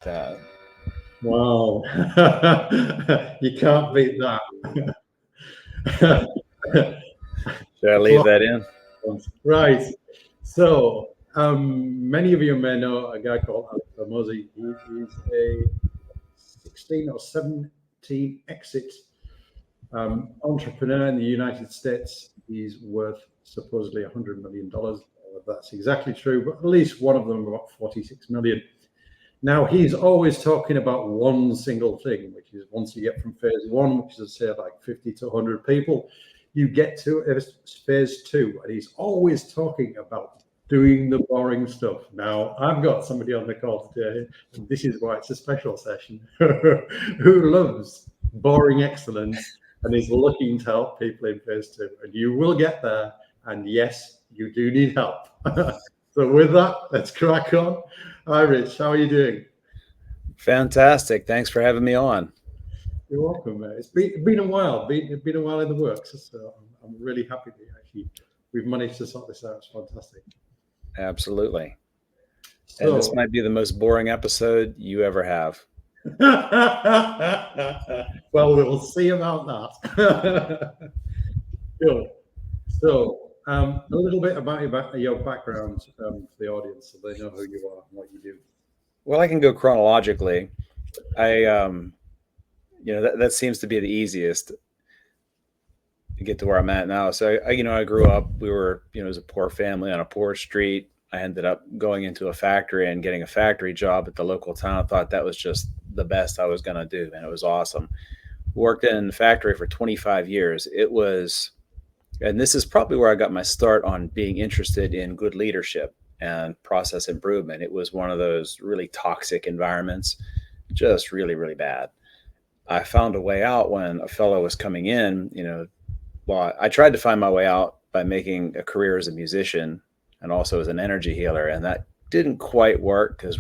Uh, Wow. You can't beat that. should I It's a leave lot that in? of fun. Right. So, many of you may know a guy called Hormozi. He's a 16 or 17 exit entrepreneur in the United States. He's worth supposedly $100 million. That's exactly true, but at least one of them about 46 million. Now, he's always talking about one single thing, which is once you get from phase one, which is, say, like 50 to 100 people, you get to phase two. And he's always talking about doing the boring stuff. Now, I've got somebody on the call today, and this is why it's a special session, who loves boring excellence and is looking to help people in phase two. And you will get there. And yes, you do need help. So with that, let's crack on. Hi, Rich. How are you doing? Fantastic. Thanks for having me on. You're welcome, mate. It's been a while. Been a while in the works. So I'm really happy that actually we've managed to sort this out. It's fantastic. Absolutely. And this So, might be the most boring episode you ever have. well, we'll see about that. Cool. So, a little bit about your background for the audience, so they know who you are and what you do. Well, I can go chronologically. I, that seems to be the easiest to get to where I'm at now. So, I grew up. We were, it was a poor family on a poor street. I ended up going into a factory and getting a factory job at the local town. I thought that was just the best I was going to do, and it was awesome. Worked in the factory for 25 years. And this is probably where I got my start on being interested in good leadership and process improvement. It was one of those really toxic environments, just really, really bad. I found a way out when a fellow was coming in. Well, I tried to find my way out by making a career as a musician and also as an energy healer. And that didn't quite work because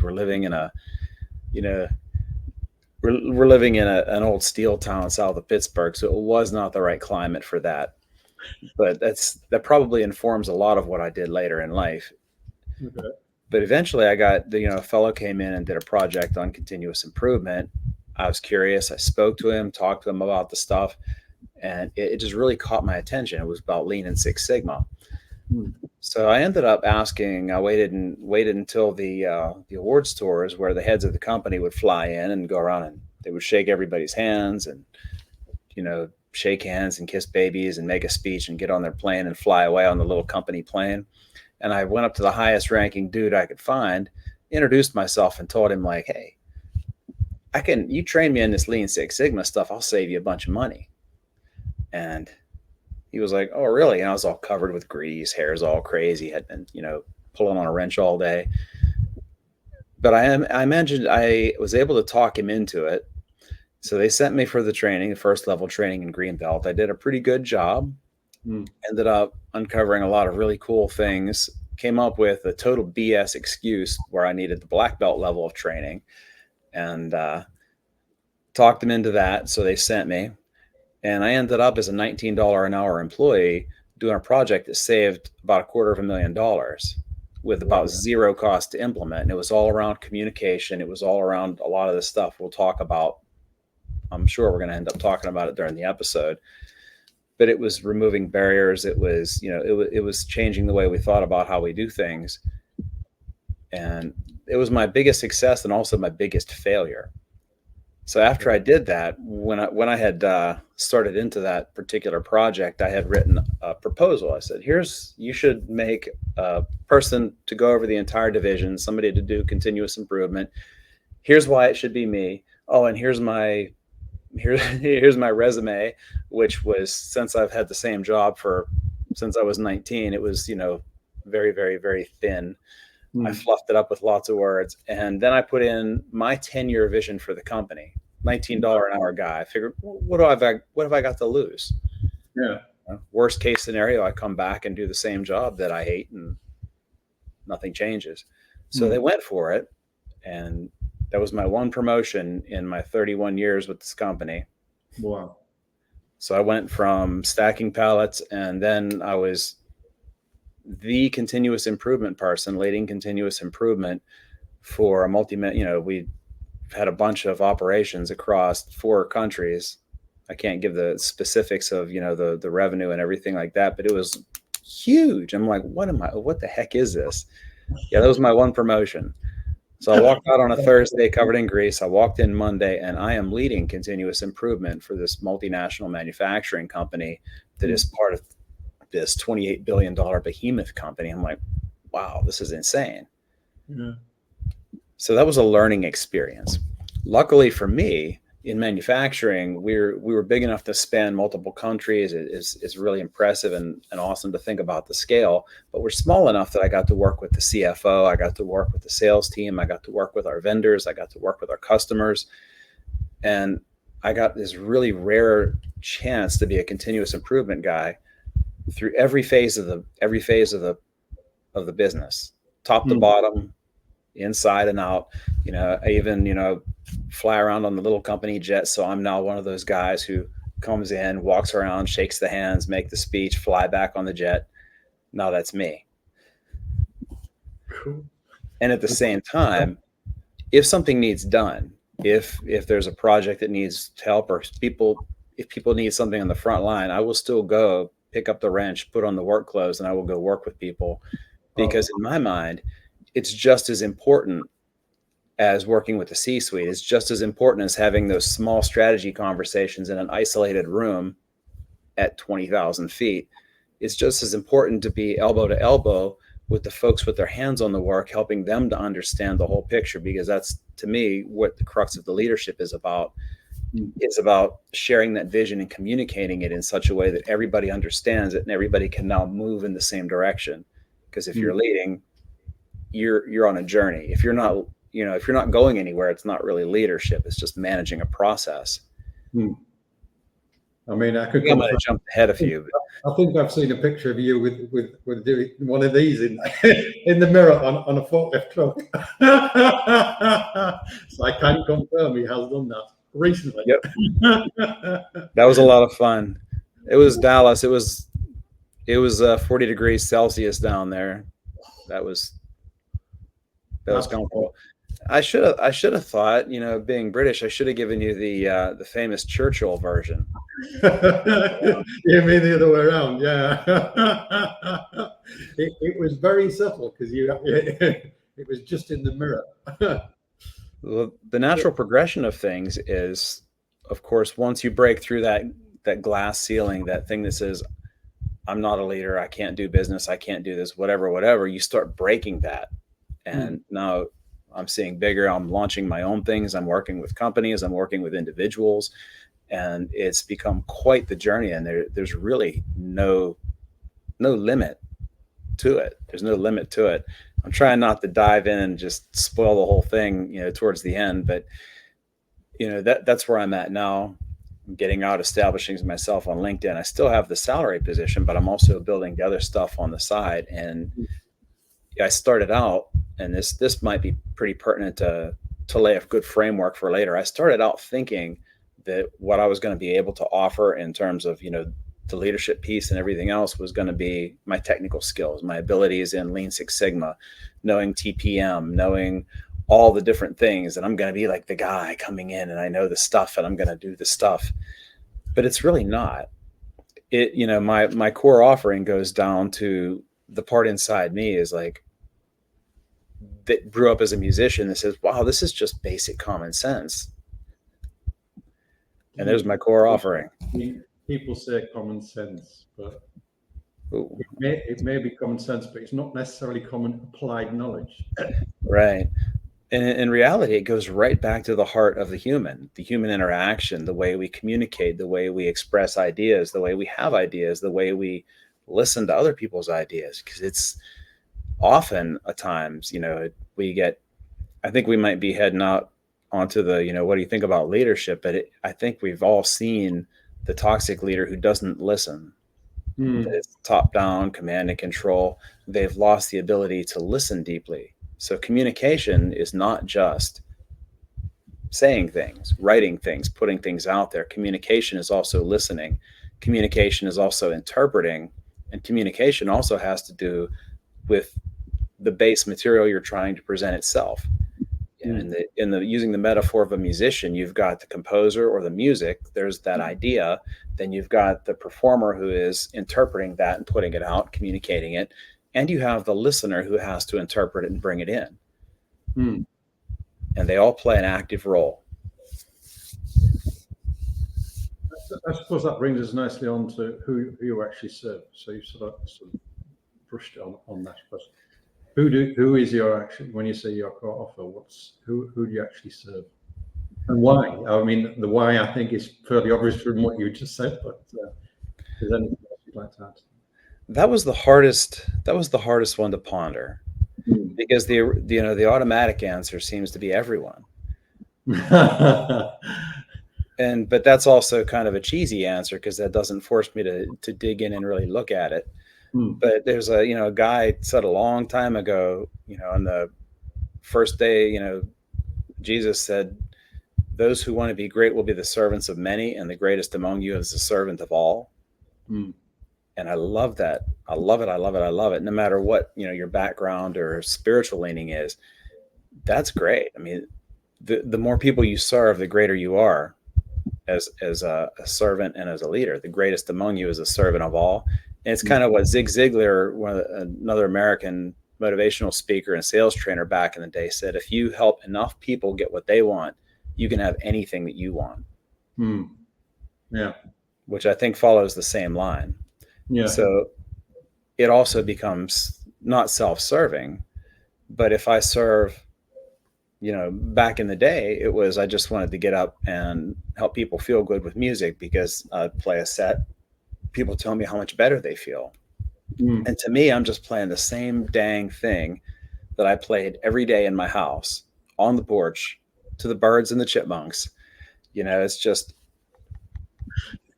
you know, we're living in an old steel town south of Pittsburgh. So it was not the right climate for that. But that probably informs a lot of what I did later in life. Okay. But eventually I got a fellow came in and did a project on continuous improvement. I was curious. I spoke to him, talked to him about the stuff, and it just really caught my attention. It was about Lean and Six Sigma. Hmm. So I ended up asking. I waited until the awards tours where the heads of the company would fly in and go around and they would shake everybody's hands and shake hands and kiss babies and make a speech and get on their plane and fly away on the little company plane. And I went up to the highest ranking dude I could find, introduced myself, and told him like, "Hey, you train me in this Lean Six Sigma stuff. I'll save you a bunch of money." And he was like, "Oh, really?" And I was all covered with grease, hair's all crazy, had been, pulling on a wrench all day. But I imagined I was able to talk him into it. So they sent me for the training, the first level training in Greenbelt. I did a pretty good job. Hmm. Ended up uncovering a lot of really cool things. Came up with a total BS excuse where I needed the black belt level of training, and talked them into that. So they sent me. And I ended up as a $19 an hour employee doing a project that saved about $250,000 with about zero cost to implement. And it was all around communication. It was all around a lot of the stuff we'll talk about. I'm sure we're going to end up talking about it during the episode. But it was removing barriers. It was, it was changing the way we thought about how we do things. And it was my biggest success and also my biggest failure. So after I did that, when I had started into that particular project, I had written a proposal. I said, you should make a person to go over the entire division, somebody to do continuous improvement. Here's why it should be me. Oh, and here's my resume, which was, since I've had the same job since I was 19, it was, very, very, very thin. I fluffed it up with lots of words. And then I put in my 10-year vision for the company. $19 an hour guy. I figured, what have I got to lose? Yeah. Worst case scenario, I come back and do the same job that I hate and nothing changes. So they went for it. And that was my one promotion in my 31 years with this company. Wow. So I went from stacking pallets, and then I was the continuous improvement person, leading continuous improvement for a we had a bunch of operations across 4 countries. I can't give the specifics of, the revenue and everything like that, but it was huge. I'm like, what the heck is this? Yeah, that was my one promotion. So I walked out on a Thursday covered in grease. I walked in Monday, and I am leading continuous improvement for this multinational manufacturing company that is part of this $28 billion behemoth company. I'm like, wow, this is insane. Yeah. So that was a learning experience. Luckily for me, in manufacturing, we were big enough to span multiple countries. It's really impressive and awesome to think about the scale. But we're small enough that I got to work with the CFO, I got to work with the sales team, I got to work with our vendors, I got to work with our customers, and I got this really rare chance to be a continuous improvement guy through every phase of the business, top to bottom, inside and out. I even, fly around on the little company jet. So I'm now one of those guys who comes in, walks around, shakes the hands, make the speech, fly back on the jet. Now that's me. Cool. And at the same time, if something needs done, if there's a project that needs help, or if people need something on the front line, I will still go pick up the wrench, put on the work clothes, and I will go work with people, because in my mind, it's just as important as working with the C-suite. It's just as important as having those small strategy conversations in an isolated room at 20,000 feet. It's just as important to be elbow to elbow with the folks with their hands on the work, helping them to understand the whole picture, because that's, to me, what the crux of the leadership is about. It's about sharing that vision and communicating it in such a way that everybody understands it and everybody can now move in the same direction. Because if you're leading, you're on a journey. If you're not going anywhere, it's not really leadership. It's just managing a process. I mean, I'm going to jump ahead of you. I think I've seen a picture of you with doing one of these in the mirror on a forklift truck. So I can confirm he has done that recently. Yep. That was a lot of fun. It was Dallas. It was 40 degrees Celsius down there. That was comfortable. I should have thought, being British, I should have given you the famous Churchill version. You mean the other way around? Yeah. It was very subtle because it was just in the mirror. Well, the natural progression of things is, of course, once you break through that glass ceiling, that thing that says, I'm not a leader, I can't do business, I can't do this, whatever, you start breaking that. And now I'm seeing bigger. I'm launching my own things. I'm working with companies. I'm working with individuals. And it's become quite the journey. And there's really no limit to it. There's no limit to it. I'm trying not to dive in and just spoil the whole thing, towards the end. But, that's where I'm at now. I'm getting out, establishing myself on LinkedIn. I still have the salary position, but I'm also building the other stuff on the side. And I started out, and this might be pretty pertinent to lay a good framework for later. I started out thinking that what I was going to be able to offer in terms of, the leadership piece and everything else was going to be my technical skills, my abilities in Lean Six Sigma, knowing TPM, knowing all the different things. And I'm going to be like the guy coming in and I know the stuff and I'm going to do the stuff, but it's really not it. My core offering goes down to the part inside me is like, that grew up as a musician that says, wow, this is just basic common sense. And there's my core offering. People say common sense, but it may be common sense, but it's not necessarily common applied knowledge. Right. And in reality, it goes right back to the heart of the human interaction, the way we communicate, the way we express ideas, the way we have ideas, the way we listen to other people's ideas. Because it's often at times, I think we might be heading out onto the, what do you think about leadership? But I think we've all seen the toxic leader who doesn't listen. It's top down, command and control. They've lost the ability to listen deeply. So communication is not just saying things, writing things, putting things out there. Communication is also listening. Communication is also interpreting. And communication also has to do with the base material you're trying to present itself. Yeah, in the using the metaphor of a musician, you've got the composer or the music, there's that idea, then you've got the performer who is interpreting that and putting it out, communicating it, and you have the listener who has to interpret it and bring it in. Mm. And they all play an active role. I suppose that brings us nicely on to who you actually serve. So you sort of brushed on that, but who is your actually, when you say your core offer, who do you actually serve and why? I mean, the why I think is fairly obvious from what you just said, but is there anything else you'd like to add? That was the hardest one to ponder, Mm. because the automatic answer seems to be everyone. But that's also kind of a cheesy answer, because that doesn't force me to dig in and really look at it. Mm. But there's a guy said a long time ago, on the first day, Jesus said, those who want to be great will be the servants of many, and the greatest among you is the servant of all. Mm. And I love that. I love it. I love it. I love it. No matter what, your background or spiritual leaning is, that's great. I mean, the more people you serve, the greater you are as a servant and as a leader. The greatest among you is a servant of all. And it's kind of what Zig Ziglar, another American motivational speaker and sales trainer back in the day, said: if you help enough people get what they want, you can have anything that you want. Mm. Yeah. Which I think follows the same line. Yeah. So it also becomes not self-serving, but if I serve, back in the day, it was, I just wanted to get up and help people feel good with music, because I'd play a set, people tell me how much better they feel. Mm. And to me, I'm just playing the same dang thing that I played every day in my house, on the porch, to the birds and the chipmunks. It's just,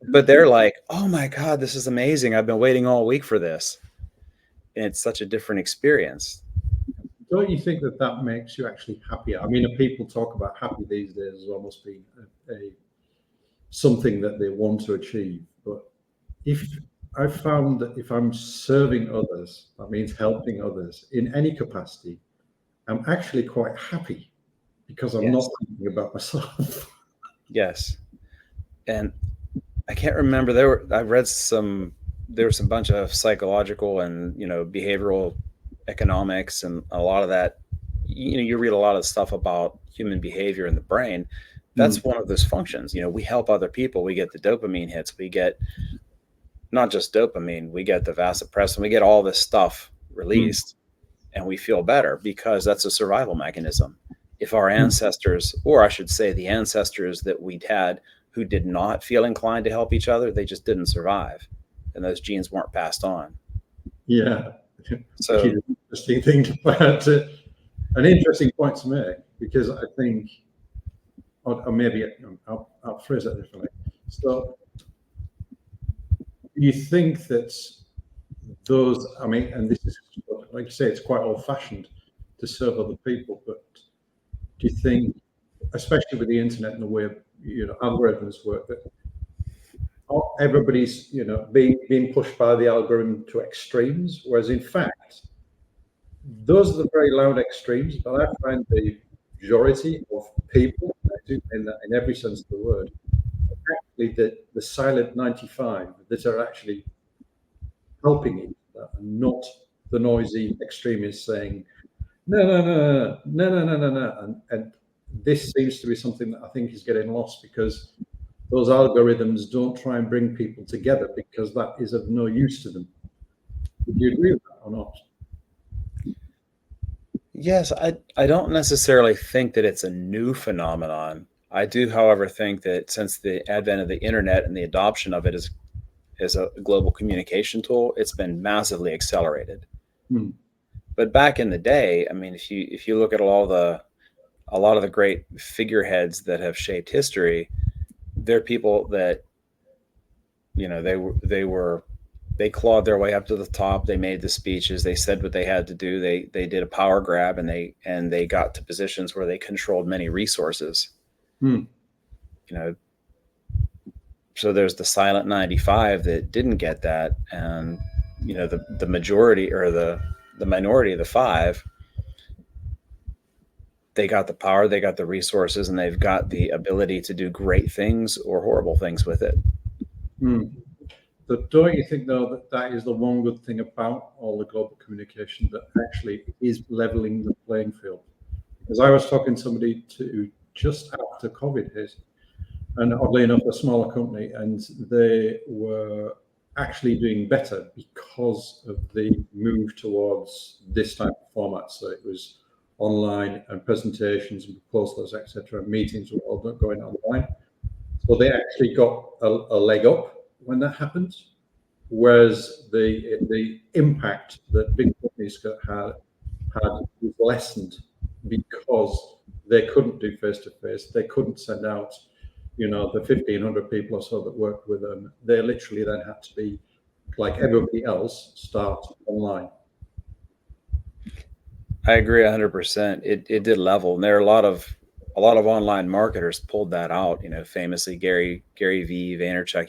but they're like, oh my God, this is amazing. I've been waiting all week for this. And it's such a different experience. Don't you think that makes you actually happier? I mean, people talk about happy these days as almost being something that they want to achieve. But if I've found that if I'm serving others, that means helping others in any capacity, I'm actually quite happy, because I'm not thinking about myself. Yes. And I can't remember, there was some bunch of psychological and, behavioral economics, and a lot of that, you read a lot of stuff about human behavior in the brain. That's one of those functions. We help other people, we get the dopamine hits, we get not just dopamine, we get the vasopressin, we get all this stuff released, and we feel better, because that's a survival mechanism. If our ancestors, or I should say the ancestors that we'd had, who did not feel inclined to help each other, they just didn't survive, and those genes weren't passed on. Yeah. So interesting thing to an interesting point to make, because I think, or maybe I'll phrase that differently. So you think that those, I mean, and this is, like you say, it's quite old-fashioned to serve other people, but do you think, especially with the internet and the way algorithms work, that everybody's being pushed by the algorithm to extremes, whereas in fact those are the very loud extremes, but I find the majority of people, in every sense of the word, actually the silent 95 that are actually helping it, and not the noisy extremists saying no, no, no, no, no, no, no, no, no. And this seems to be something that I think is getting lost, because those algorithms don't try and bring people together, because that is of no use to them. Would you agree with that or not? yes, I don't necessarily think that it's a new phenomenon. I do, however, think that since the advent of the internet and the adoption of it as a global communication tool, it's been massively accelerated. But back in the day, I mean, if you look at a lot of the great figureheads that have shaped history, they're people that, they clawed their way up to the top. They made the speeches. They said what they had to do. They did a power grab, and they got to positions where they controlled many resources. So there's the silent 95 that didn't get that, and the majority, or the minority of the 5 they got the power, they got the resources, and they've got the ability to do great things or horrible things with it. But don't you think, though, that that is the one good thing about all the global communication, that actually is leveling the playing field? Because I was talking to somebody just after COVID hit, and oddly enough, a smaller company, and they were actually doing better because of the move towards this type of format. So it was online and presentations and proposals, etc. Meetings were all going online. So they actually got a leg up when that happened. Whereas the impact that big companies had was lessened because they couldn't do face to face. They couldn't send out, the 1,500 people or so that worked with them. They literally then had to be, like everybody else, start online. I agree 100%. It did level, and there are a lot of online marketers pulled that out. Famously Gary V. Vaynerchuk,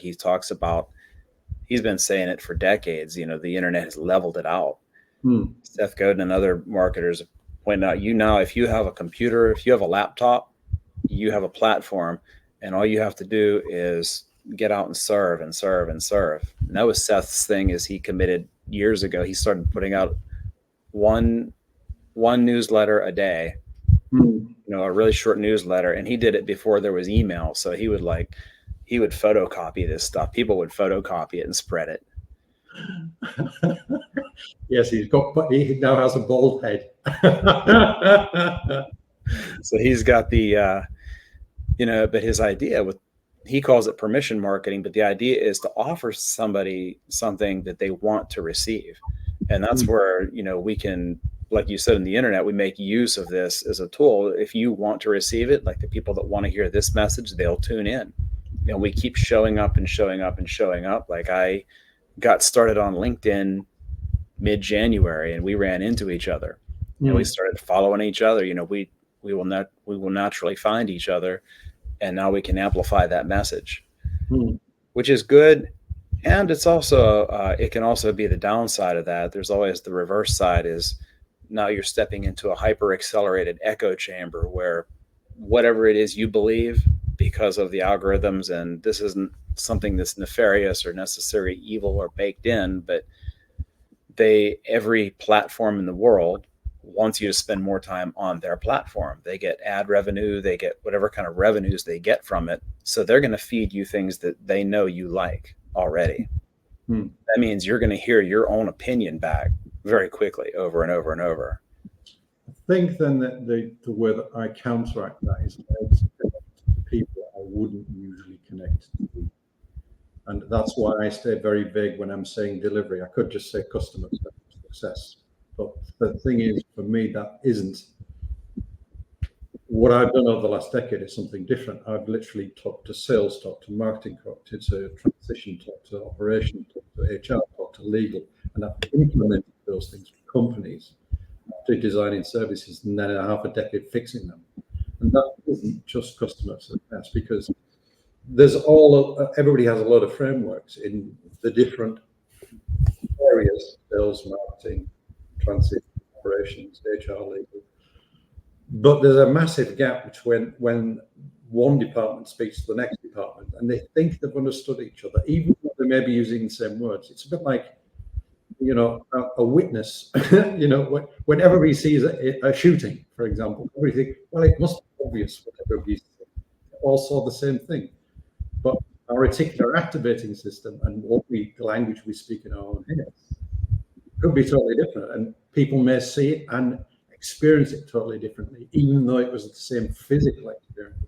he's been saying it for decades. The internet has leveled it out. Seth Godin and other marketers point out, now, if you have a computer, if you have a laptop, you have a platform, and all you have to do is get out and serve and serve and serve. And that was Seth's thing. Is he committed years ago? He started putting out one newsletter a day, a really short newsletter, and he did it before there was email. So he would photocopy this stuff. People would photocopy it and spread it. Yes, he now has a bald head. So he's got the, but his idea he calls it permission marketing, but the idea is to offer somebody something that they want to receive. And that's where, we can, like you said, in the internet, we make use of this as a tool. If you want to receive it, like the people that want to hear this message, they'll tune in. We keep showing up and showing up and showing up. Like, I got started on LinkedIn mid-January, and we ran into each other, and we started following each other. We will naturally find each other, and now we can amplify that message, which is good. And it's also it can also be the downside of that. There's always the reverse side, is now you're stepping into a hyper accelerated echo chamber where whatever it is you believe, because of the algorithms, and this isn't something that's nefarious or necessarily evil or baked in, but every platform in the world wants you to spend more time on their platform. They get ad revenue, they get whatever kind of revenues they get from it. So they're going to feed you things that they know you like already. That means you're going to hear your own opinion back very quickly, over and over and over. I think then that the way that I counteract that is people I wouldn't usually connect to. And that's why I stay very vague when I'm saying delivery. I could just say customer success. But the thing is, for me, that isn't. What I've done over the last decade is something different. I've literally talked to sales, talked to marketing, talked to transition, talked to operation, talked to HR, talked to legal, and I've implemented those things for companies after designing services and then half a decade fixing them. And that isn't just customer success, because there's everybody has a lot of frameworks in the different areas: sales, marketing, transit, operations, HR, legal. But there's a massive gap between when one department speaks to the next department and they think they've understood each other, even though they may be using the same words. It's a bit like, a witness. When everybody sees a shooting, for example, everybody thinks, well, it must be obvious what everybody's saying. They all saw the same thing. But our reticular activating system and the language we speak in our own heads could be totally different, and people may see it and experience it totally differently, even though it was the same physical experience.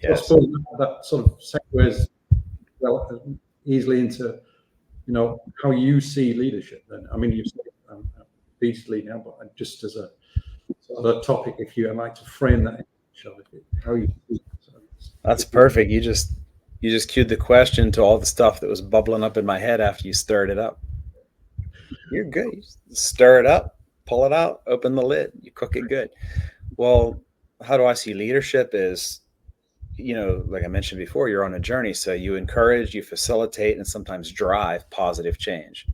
Yes. So I suppose that sort of segues easily into, how you see leadership. Then, I mean, you've said I'm beastly now, but just as a sort of topic, if you like to frame that, how you see it. That's perfect. You just cued the question to all the stuff that was bubbling up in my head after you stirred it up. You're good. You stir it up, pull it out, open the lid, you cook it good. Well, how do I see leadership is, like I mentioned before, you're on a journey. So you encourage, you facilitate, and sometimes drive positive change.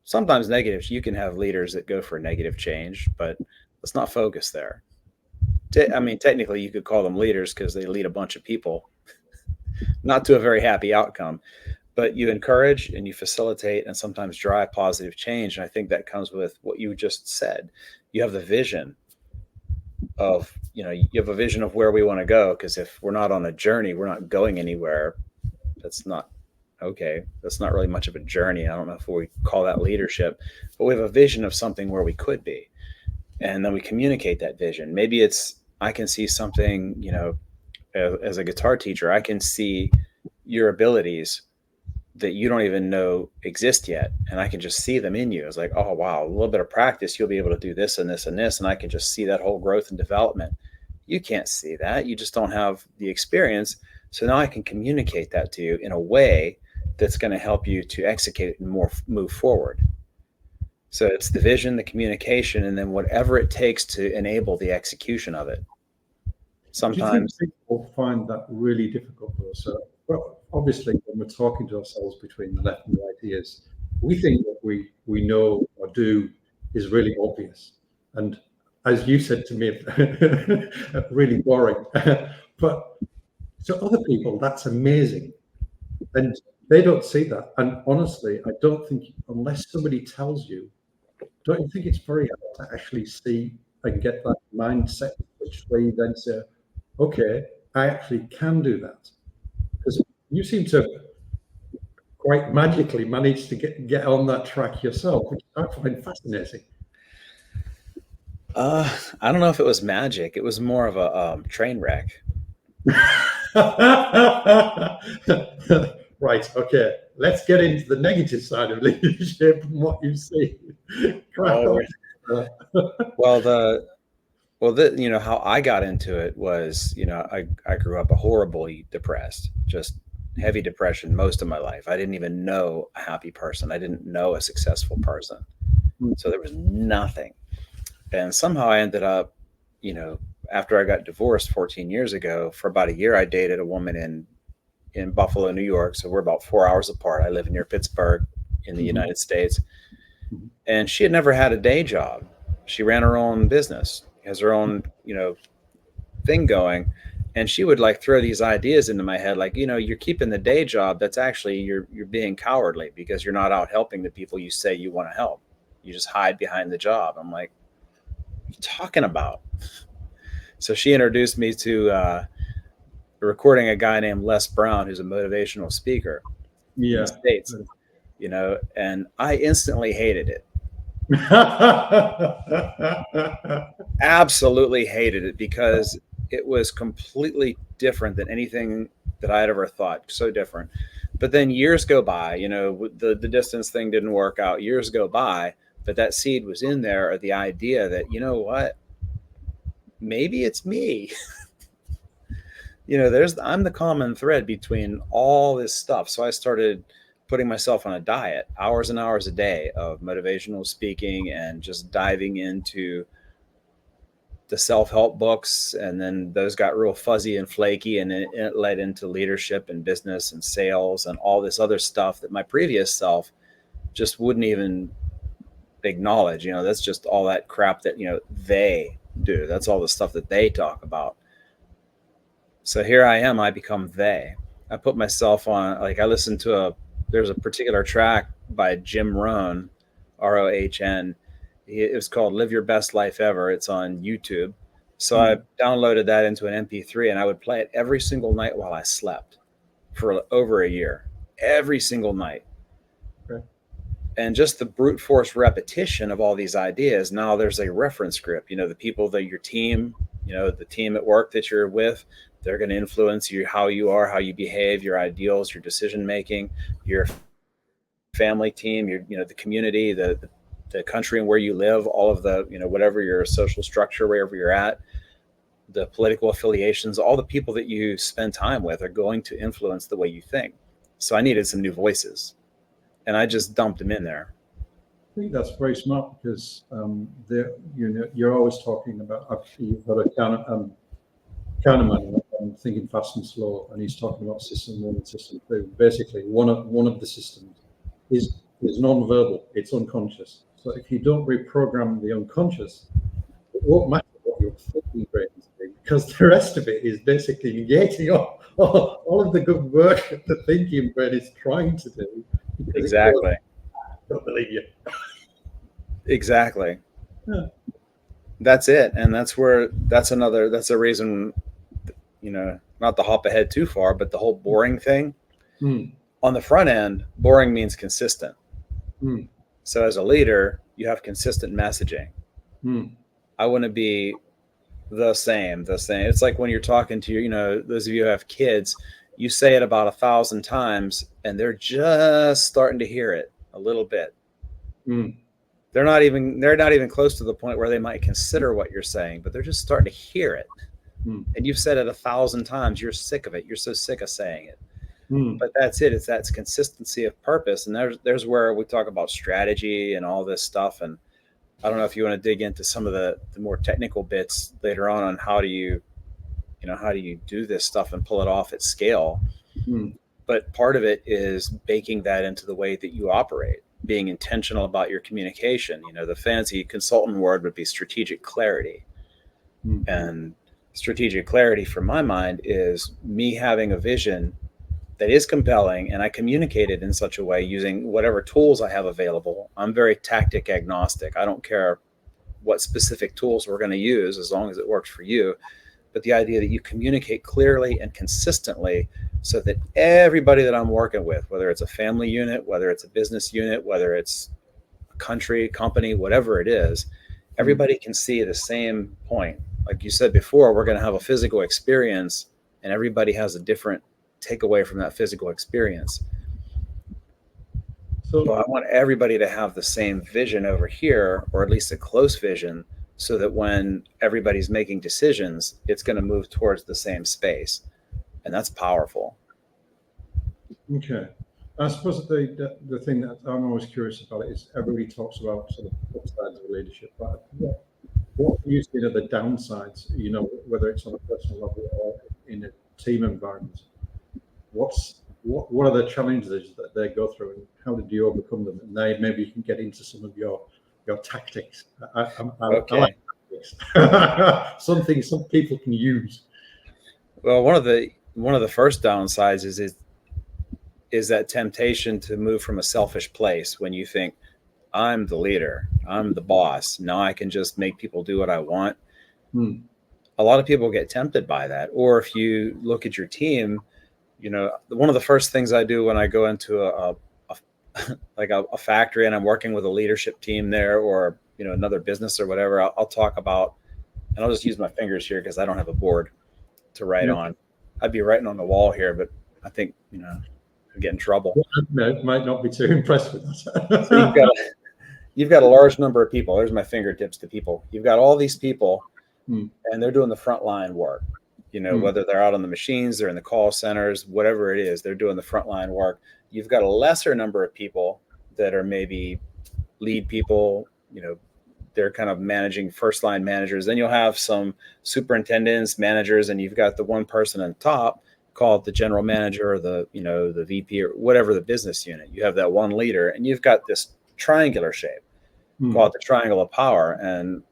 Sometimes negative. You can have leaders that go for negative change, but let's not focus there. I mean, technically, you could call them leaders because they lead a bunch of people, not to a very happy outcome. But you encourage and you facilitate and sometimes drive positive change. And I think that comes with what you just said. You have the vision of, you have a vision of where we want to go. Because if we're not on a journey, we're not going anywhere. That's not okay. That's not really much of a journey. I don't know if we call that leadership, but we have a vision of something where we could be. And then we communicate that vision. Maybe it's, I can see something, as a guitar teacher, I can see your abilities that you don't even know exist yet. And I can just see them in you. It's like, oh, wow, a little bit of practice, you'll be able to do this and this and this. And I can just see that whole growth and development. You can't see that. You just don't have the experience. So now I can communicate that to you in a way that's going to help you to execute and move forward. So it's the vision, the communication, and then whatever it takes to enable the execution of it. Sometimes. Do you think people find that really difficult though? So, well, obviously, when we're talking to ourselves between the left and right ears, we think what we know or do is really obvious. And as you said to me, really boring. But to other people, that's amazing. And they don't see that. And honestly, I don't think, unless somebody tells you, don't you think it's very hard to actually see and get that mindset, which way you then say, okay, I actually can do that? Because you seem to quite magically manage to get on that track yourself, which I find fascinating. I don't know if it was magic. It was more of a train wreck. Right, okay. Let's get into the negative side of leadership and what you see. Oh, how I got into it was, I grew up horribly depressed, just heavy depression most of my life. I didn't even know a happy person. I didn't know a successful person. So there was nothing. And somehow I ended up, after I got divorced 14 years ago, for about a year, I dated a woman in Buffalo, New York. So we're about 4 hours apart. I live near Pittsburgh in the United States. And she had never had a day job. She ran her own business, has her own, thing going. And she would like throw these ideas into my head, like, you're keeping the day job. That's actually, you're being cowardly because you're not out helping the people you say you want to help. You just hide behind the job. I'm like, what are you talking about? So she introduced me to recording a guy named Les Brown, who's a motivational speaker in the States, and I instantly hated it. Absolutely hated it because it was completely different than anything that I had ever thought. So different. But then years go by, the distance thing didn't work out. Years go by, but that seed was in there, or the idea that, what, maybe it's me. I'm the common thread between all this stuff. So I started putting myself on a diet, hours and hours a day of motivational speaking and just diving into the self-help books. And then those got real fuzzy and flaky, and it led into leadership and business and sales and all this other stuff that my previous self just wouldn't even acknowledge. That's just all that crap that, they do. That's all the stuff that they talk about. So here I am, I become they. I put myself on, like, I listened to there's a particular track by Jim Rohn, Rohn. It was called Live Your Best Life Ever. It's on YouTube. So I downloaded that into an MP3, and I would play it every single night while I slept for over a year, every single night. Okay. And just the brute force repetition of all these ideas. Now there's a reference group, the people that your team, the team at work that you're with, they're going to influence you, how you are, how you behave, your ideals, your decision-making, your family team, the community, the country and where you live, all of the, whatever your social structure, wherever you're at, the political affiliations, all the people that you spend time with are going to influence the way you think. So I needed some new voices, and I just dumped them in there. I think that's very smart because you're always talking about, you've got a Kahneman, Thinking Fast and Slow, and he's talking about system 1 and system 2. Basically, one of the systems is non-verbal, it's unconscious. So if you don't reprogram the unconscious, it won't matter what your thinking brain is doing. because the rest of it is basically negating all of the good work that the thinking brain is trying to do. Exactly. I don't believe you. Exactly. Yeah. That's it. And that's a reason, not to hop ahead too far, but the whole boring thing on the front end, boring means consistent. So as a leader, you have consistent messaging. I want to be the same. It's like when you're talking to those of you who have kids, you say it about 1,000 times and they're just starting to hear it a little bit. They're not even close to the point where they might consider what you're saying, but they're just starting to hear it. And you've said it 1,000 times. You're sick of it. You're so sick of saying it. But that's it. It's that consistency of purpose. And there's where we talk about strategy and all this stuff. And I don't know if you want to dig into some of the more technical bits later on how do you do this stuff and pull it off at scale. But part of it is baking that into the way that you operate, being intentional about your communication. The fancy consultant word would be strategic clarity. And strategic clarity, from my mind, is me having a vision that is compelling, and I communicate it in such a way using whatever tools I have available. I'm very tactic agnostic. I don't care what specific tools we're going to use as long as it works for you. But the idea that you communicate clearly and consistently so that everybody that I'm working with, whether it's a family unit, whether it's a business unit, whether it's a country, company, whatever it is, everybody can see the same point. Like you said before, we're going to have a physical experience and everybody has a different takeaway from that physical experience. So I want everybody to have the same vision over here, or at least a close vision, so that when everybody's making decisions, it's going to move towards the same space. And that's powerful. Okay. I suppose the thing that I'm always curious about is everybody talks about sort of upsides of leadership, but what do you see are the downsides, whether it's on a personal level or in a team environment? What are the challenges that they go through and how did you overcome them? And maybe you can get into some of your tactics. I like tactics. Something some people can use. Well, one of the first downsides is that temptation to move from a selfish place when you think, I'm the leader, I'm the boss, now I can just make people do what I want. A lot of people get tempted by that. Or if you look at your team, one of the first things I do when I go into a factory and I'm working with a leadership team there, or another business or whatever, I'll talk about, and I'll just use my fingers here because I don't have a board to write on. I'd be writing on the wall here, but I think I get in trouble. Might not be too impressed with that. So you've got a large number of people. There's my fingertips to people. You've got all these people, and they're doing the frontline work. Whether they're out on the machines, they're in the call centers, whatever it is, they're doing the frontline work. You've got a lesser number of people that are maybe lead people, they're kind of managing first line managers. Then you'll have some superintendents, managers, and you've got the one person on top called the general manager or the VP or whatever the business unit. You have that one leader and you've got this triangular shape called the triangle of power. And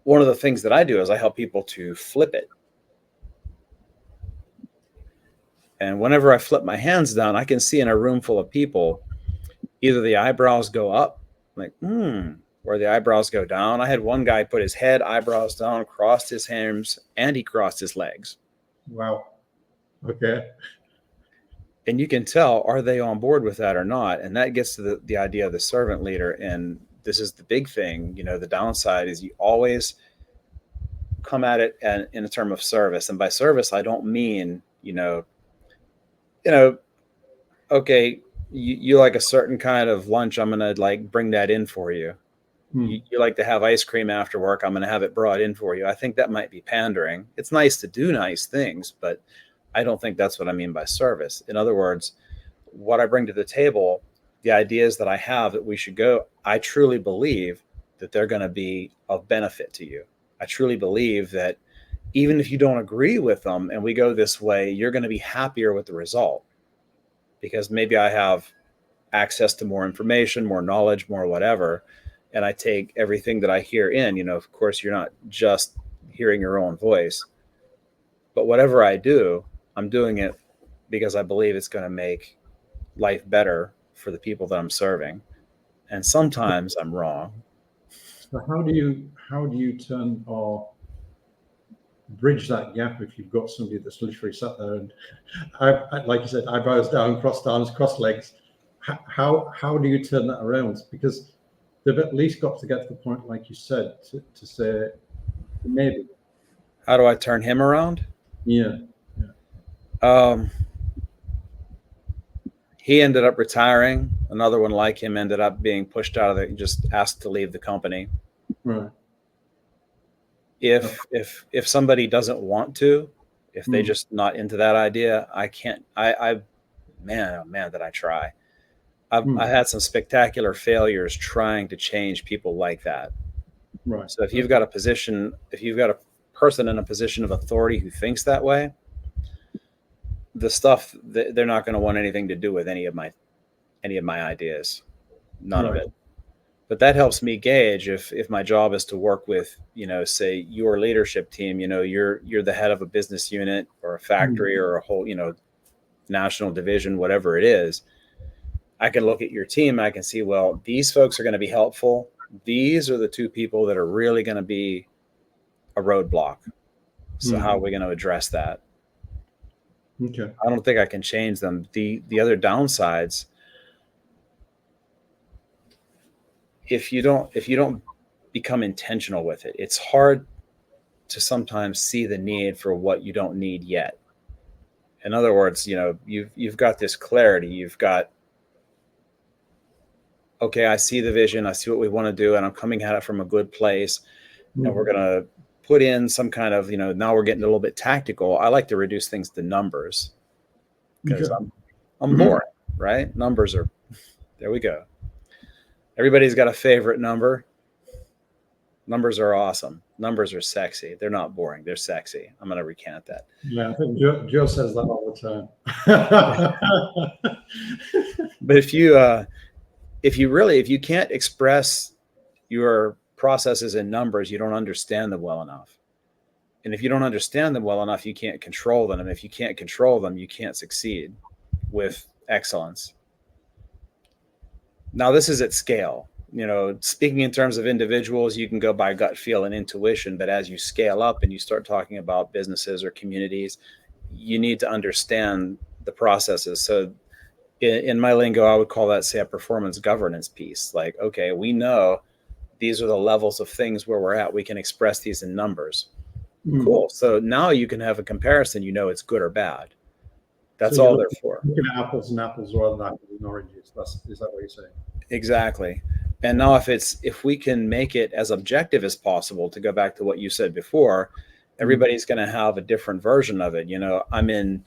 one of the things that I do is I help people to flip it. And whenever I flip my hands down, I can see in a room full of people, either the eyebrows go up, like, or the eyebrows go down. I had one guy put his head, eyebrows down, crossed his hands, and he crossed his legs. Wow. Okay. And you can tell, are they on board with that or not? And that gets to the idea of the servant leader. And this is the big thing. The downside is you always come at it in a term of service. And by service, I don't mean, okay, you like a certain kind of lunch, I'm going to bring that in for you. You like to have ice cream after work, I'm going to have it brought in for you. I think that might be pandering. It's nice to do nice things, but I don't think that's what I mean by service. In other words, what I bring to the table, the ideas that I have that we should go, I truly believe that they're going to be of benefit to you. I truly believe that even if you don't agree with them and we go this way, you're going to be happier with the result because maybe I have access to more information, more knowledge, more whatever. And I take everything that I hear in, of course, you're not just hearing your own voice. But whatever I do, I'm doing it because I believe it's going to make life better for the people that I'm serving. And sometimes I'm wrong. So how do you turn or bridge that gap if you've got somebody that's literally sat there and like you said, eyebrows down, crossed arms, crossed legs? How do you turn that around? Because they've at least got to get to the point, like you said, to say maybe. How do I turn him around? Yeah. Um, he ended up retiring. Another one like him ended up being pushed out of the, just asked to leave the company. Right. If somebody doesn't want to, if they just not into that idea, I can't. Man, oh man, did I try? I had some spectacular failures trying to change people like that. Right. So if you've got a position, if you've got a person in a position of authority who thinks that way, the stuff they're not going to want anything to do with any of my ideas, none of it. But that helps me gauge if my job is to work with, say your leadership team, you're the head of a business unit or a factory or a whole, national division, whatever it is. I can look at your team. I can see, well, these folks are going to be helpful. These are the two people that are really going to be a roadblock. So how are we going to address that? Okay. I don't think I can change them. The other downsides, if you don't become intentional with it, it's hard to sometimes see the need for what you don't need yet. In other words, you've got this clarity. You've got, okay, I see the vision. I see what we want to do, and I'm coming at it from a good place. And we're going to put in some kind of, now we're getting a little bit tactical. I like to reduce things to numbers because I'm boring, right? Numbers are, there we go. Everybody's got a favorite number. Numbers are awesome. Numbers are sexy. They're not boring. They're sexy. I'm going to recant that. Yeah, I think Joe says that all the time. But if you can't express your processes in numbers, you don't understand them well enough. And if you don't understand them well enough, you can't control them. And if you can't control them, you can't succeed with excellence. Now, this is at scale. Speaking in terms of individuals, you can go by gut feel and intuition. But as you scale up and you start talking about businesses or communities, you need to understand the processes. So in my lingo, I would call that, say, a performance governance piece. Like, okay, we know these are the levels of things where we're at. We can express these in numbers. Cool. So now you can have a comparison. It's good or bad. That's all they're for. Looking at apples and apples rather than apples and oranges. Is that what you're saying? Exactly. And now if we can make it as objective as possible, to go back to what you said before, everybody's going to have a different version of it. I'm in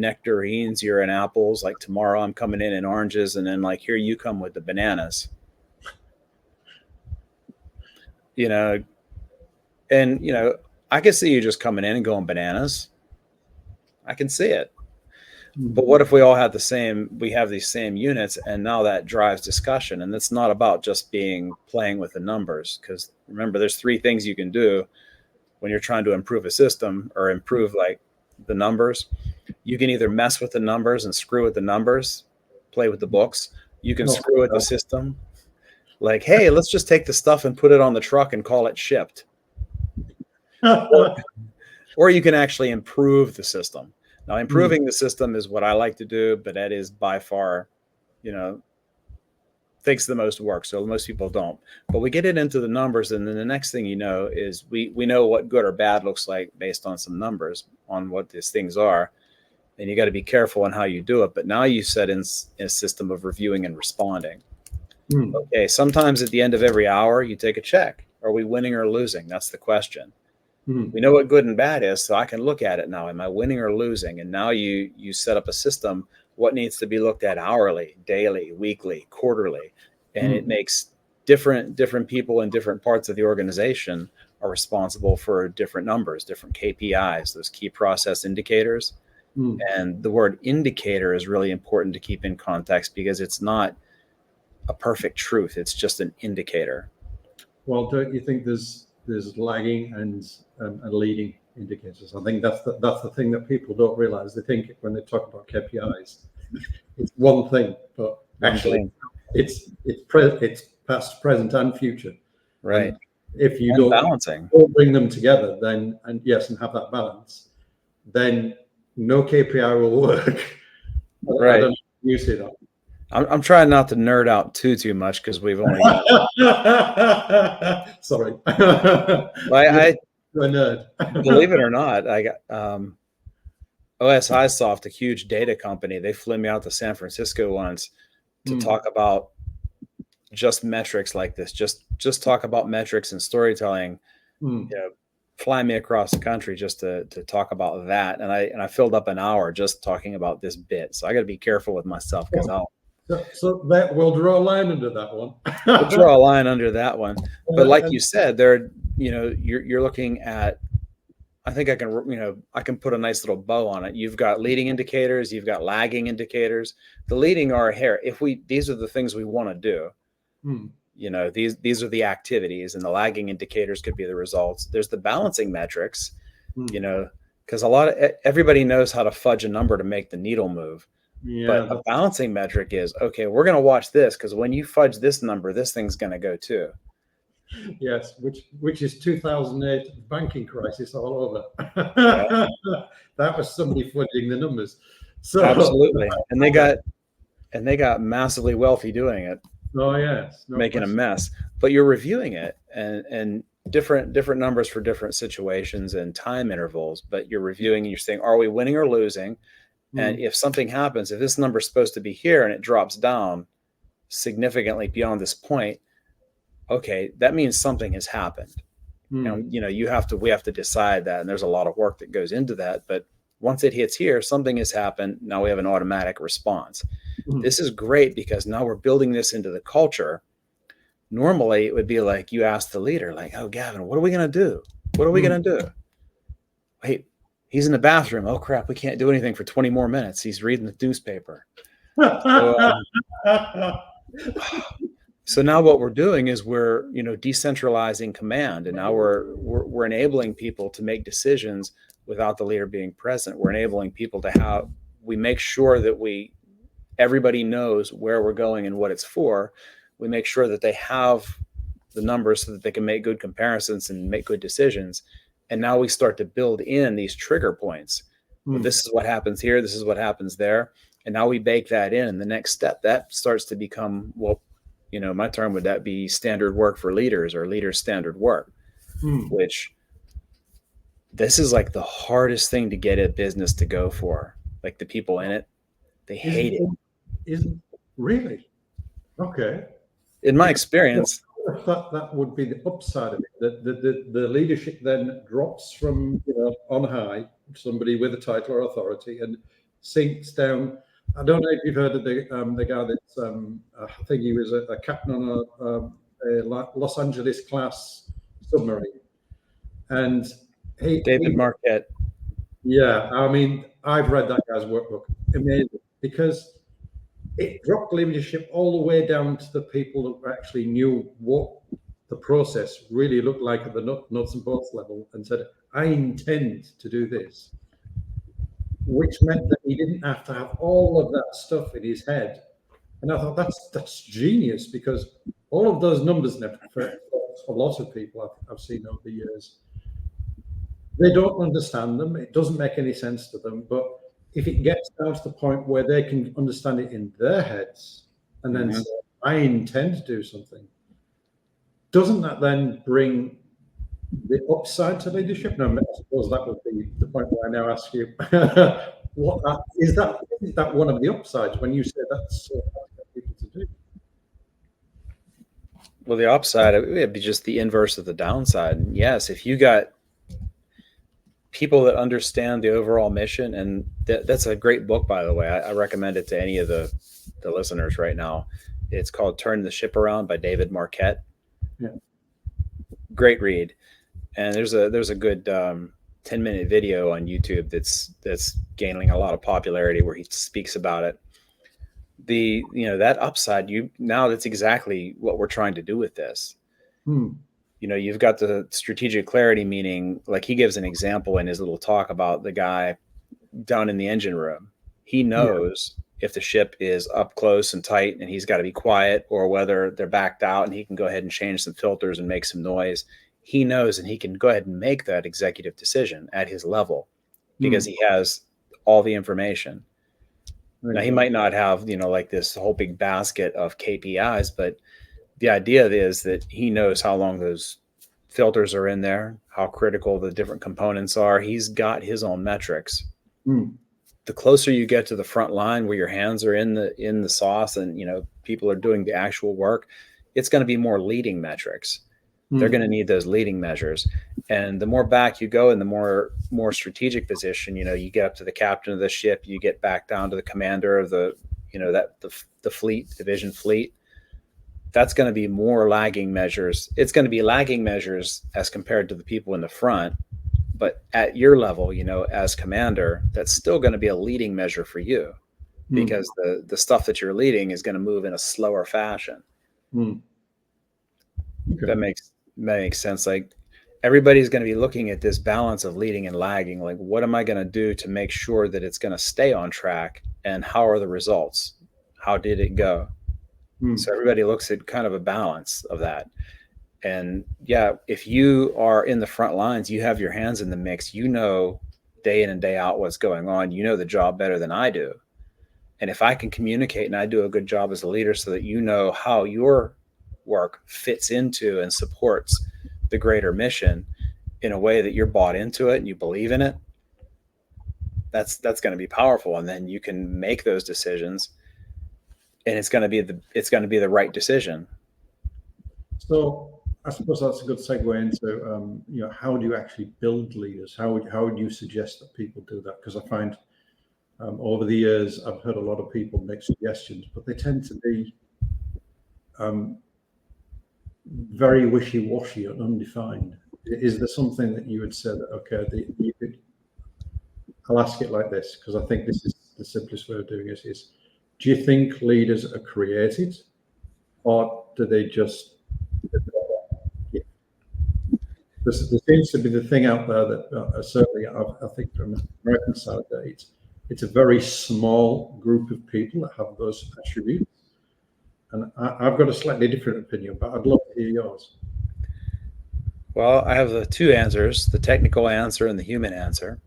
nectarines, you're in apples. Like tomorrow I'm coming in oranges, and then like here you come with the bananas. And I can see you just coming in and going bananas. I can see it. But what if we all have we have these same units, and now that drives discussion? And it's not about just playing with the numbers, because remember, there's three things you can do when you're trying to improve a system or improve like the numbers. You can either mess with the numbers and screw with the numbers, play with the books. You can screw with the system. Like, hey, let's just take the stuff and put it on the truck and call it shipped. Or you can actually improve the system. Now, improving the system is what I like to do, but that is by far, takes the most work. So most people don't. But we get it into the numbers, and then the next thing is we know what good or bad looks like based on some numbers on what these things are. And you got to be careful on how you do it. But now you set in a system of reviewing and responding. Okay, sometimes at the end of every hour, you take a check. Are we winning or losing? That's the question. We know what good and bad is, so I can look at it now. Am I winning or losing? And now you set up a system. What needs to be looked at hourly, daily, weekly, quarterly, and it makes different people in different parts of the organization are responsible for different numbers, different KPIs, those key process indicators. And the word indicator is really important to keep in context, because it's not a perfect truth. It's just an indicator. Well, don't you think there's lagging and and leading indicators. I think that's the thing that people don't realize. They think when they talk about KPIs, it's one thing, but actually it's past, present, and future. Right. And if you and don't bring them together, then and have that balance, then no KPI will work. Right. I don't know if you see that. I'm trying not to nerd out too much because we've only got. Sorry. I You're a nerd. Believe it or not, I got OSI Soft, a huge data company. They flew me out to San Francisco once to talk about just metrics like this. Just talk about metrics and storytelling. You know, fly me across the country just to talk about that. And I filled up an hour just talking about this bit. So I got to be careful with myself because So that we'll draw a line under that one. We'll draw a line under that one. But like you said, you're looking at. I think I can put a nice little bow on it. You've got leading indicators, you've got lagging indicators. The leading are here. These are the things we want to do. These are the activities, and the lagging indicators could be the results. There's the balancing metrics, because everybody knows how to fudge a number to make the needle move. But a balancing metric is, okay, we're going to watch this because when you fudge this number, this thing's going to go too. Yes, which is 2008 banking crisis all over. Yeah. That was somebody fudging the numbers. So absolutely, and they got massively wealthy doing it. Oh yes, making a mess. But you're reviewing it and different numbers for different situations and time intervals. But you're reviewing and you're saying, are we winning or losing? And if something happens, if this number is supposed to be here and it drops down significantly beyond this point, okay, that means something has happened. And we have to decide that, and there's a lot of work that goes into that. But once it hits here, something has happened. Now we have an automatic response. This is great because now we're building this into the culture. Normally it would be like you ask the leader, like, oh, Gavin, what are we going to do? What are we going to do? Wait, he's in the bathroom. Oh crap, we can't do anything for 20 more minutes. He's reading the newspaper. So now what we're doing is we're decentralizing command, and now we're enabling people to make decisions without the leader being present. We're enabling people to we make sure that everybody knows where we're going and what it's for. We make sure that they have the numbers so that they can make good comparisons and make good decisions. And now we start to build in these trigger points. Well, this is what happens here. This is what happens there. And now we bake that in. And the next step, that starts to become, my term would that be standard work for leaders, or leaders standard work, which this is like the hardest thing to get a business to go for. Like the people in it, they hate it. Isn't really? Okay. In my experience, I thought that would be the upside of it. The leadership then drops from on high, somebody with a title or authority, and sinks down. I don't know if you've heard of the guy that's I think he was a captain on a Los Angeles class submarine, and David Marquette. Yeah, I mean, I've read that guy's workbook. Amazing, because it dropped leadership all the way down to the people that actually knew what the process really looked like at the nuts and bolts level, and said, I intend to do this. Which meant that he didn't have to have all of that stuff in his head. And I thought that's genius, because all of those numbers, for a lot of people I've seen over the years, they don't understand them. It doesn't make any sense to them. But if it gets down to the point where they can understand it in their heads and then say, I intend to do something, doesn't that then bring the upside to leadership? No, I suppose that would be the point where I now ask you, is that one of the upsides when you say that's so hard to get people to do? Well, the upside, it would be just the inverse of the downside. And yes, if you got people that understand the overall mission, and that's a great book, by the way. I recommend it to any of the listeners right now. It's called Turn the Ship Around by David Marquette. Yeah. Great read. And there's a good 10-minute video on YouTube that's gaining a lot of popularity where he speaks about it. That upside, now that's exactly what we're trying to do with this. you've got the strategic clarity, meaning like he gives an example in his little talk about the guy down in the engine room. He Yeah. knows if the ship is up close and tight and he's got to be quiet, or whether they're backed out and he can go ahead and change some filters and make some noise. He knows, and he can go ahead and make that executive decision at his level because he has all the information. Now, he might not have, like this whole big basket of KPIs, but the idea is that he knows how long those filters are in there, how critical the different components are. He's got his own metrics. The closer you get to the front line where your hands are in the sauce and people are doing the actual work, it's going to be more leading metrics. They're going to need those leading measures. And the more back you go in the more strategic position, you get up to the captain of the ship, you get back down to the commander of the fleet, division fleet. That's going to be more lagging measures. It's going to be lagging measures as compared to the people in the front. But at your level, as commander, that's still going to be a leading measure for you because the stuff that you're leading is going to move in a slower fashion. Okay. That makes sense. Like, everybody's going to be looking at this balance of leading and lagging. Like, what am I going to do to make sure that it's going to stay on track? And how are the results? How did it go? So everybody looks at kind of a balance of that. And yeah, if you are in the front lines, you have your hands in the mix, day in and day out what's going on, the job better than I do. And if I can communicate and I do a good job as a leader so that how your work fits into and supports the greater mission in a way that you're bought into it and you believe in it, that's going to be powerful. And then you can make those decisions, and it's going to be the right decision. So I suppose that's a good segue into how do you actually build leaders? How would you suggest that people do that? Because I find over the years I've heard a lot of people make suggestions, but they tend to be very wishy-washy and undefined. Is there something that you would say that I'll ask it like this, because I think this is the simplest way of doing it, is do you think leaders are created, or do they just... There seems to be the thing out there that certainly I think from the American side that it's a very small group of people that have those attributes. And I've got a slightly different opinion, but I'd love to hear yours. Well, I have the two answers, the technical answer and the human answer.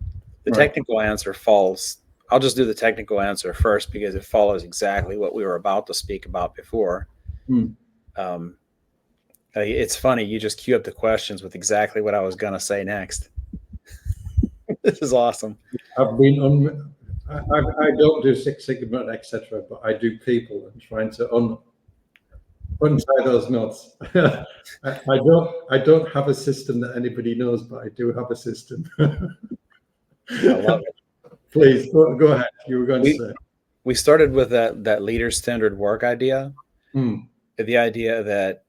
The technical answer falls... I'll just do the technical answer first because it follows exactly what we were about to speak about before. It's funny, you just queue up the questions with exactly what I was going to say next. This is awesome. I don't do Six Sigma, etc., but I do people and trying to untie those knots. I don't have a system that anybody knows, but I do have a system. I love it. Please go ahead. You were going to say. We started with that leader standard work idea. The idea that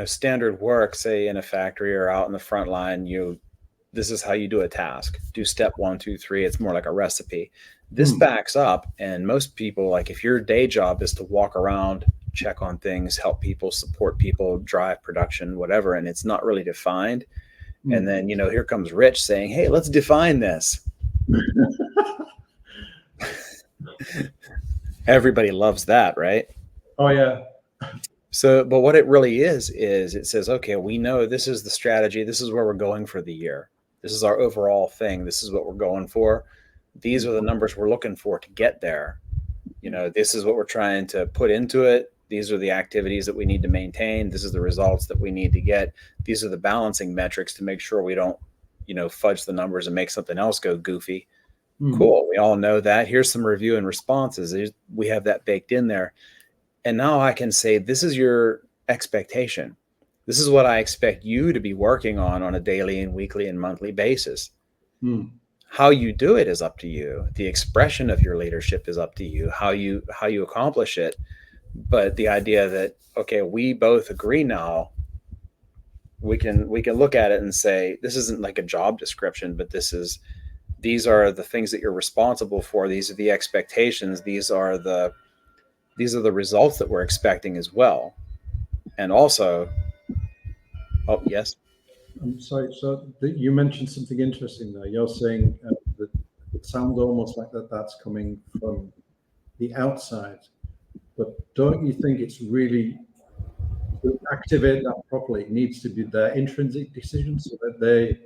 standard work, say in a factory or out in the front line, this is how you do a task. Do step 1, 2, 3. It's more like a recipe. This backs up, and most people, like, if your day job is to walk around, check on things, help people, support people, drive production, whatever, and it's not really defined. And then, here comes Rich saying, hey, let's define this. Everybody loves that, right? Oh, yeah. So, but what it really is it says, okay, we know this is the strategy. This is where we're going for the year. This is our overall thing. This is what we're going for. These are the numbers we're looking for to get there. This is what we're trying to put into it. These are the activities that we need to maintain. This is the results that we need to get. These are the balancing metrics to make sure we don't, fudge the numbers and make something else go goofy. Cool. We all know that. Here's some review and responses. We have that baked in there. And now I can say, this is your expectation. This is what I expect you to be working on a daily and weekly and monthly basis. How you do it is up to you. The expression of your leadership is up to you, how you accomplish it. But the idea that, okay, we both agree now, we can look at it and say, this isn't like a job description, but these are the things that you're responsible for. These are the expectations. These are the results that we're expecting as well. And also, Oh, yes. I'm sorry. So you mentioned something interesting there. You're saying that it sounds almost like that's coming from the outside, but don't you think it's really to activate that properly? It needs to be their intrinsic decision, so that they,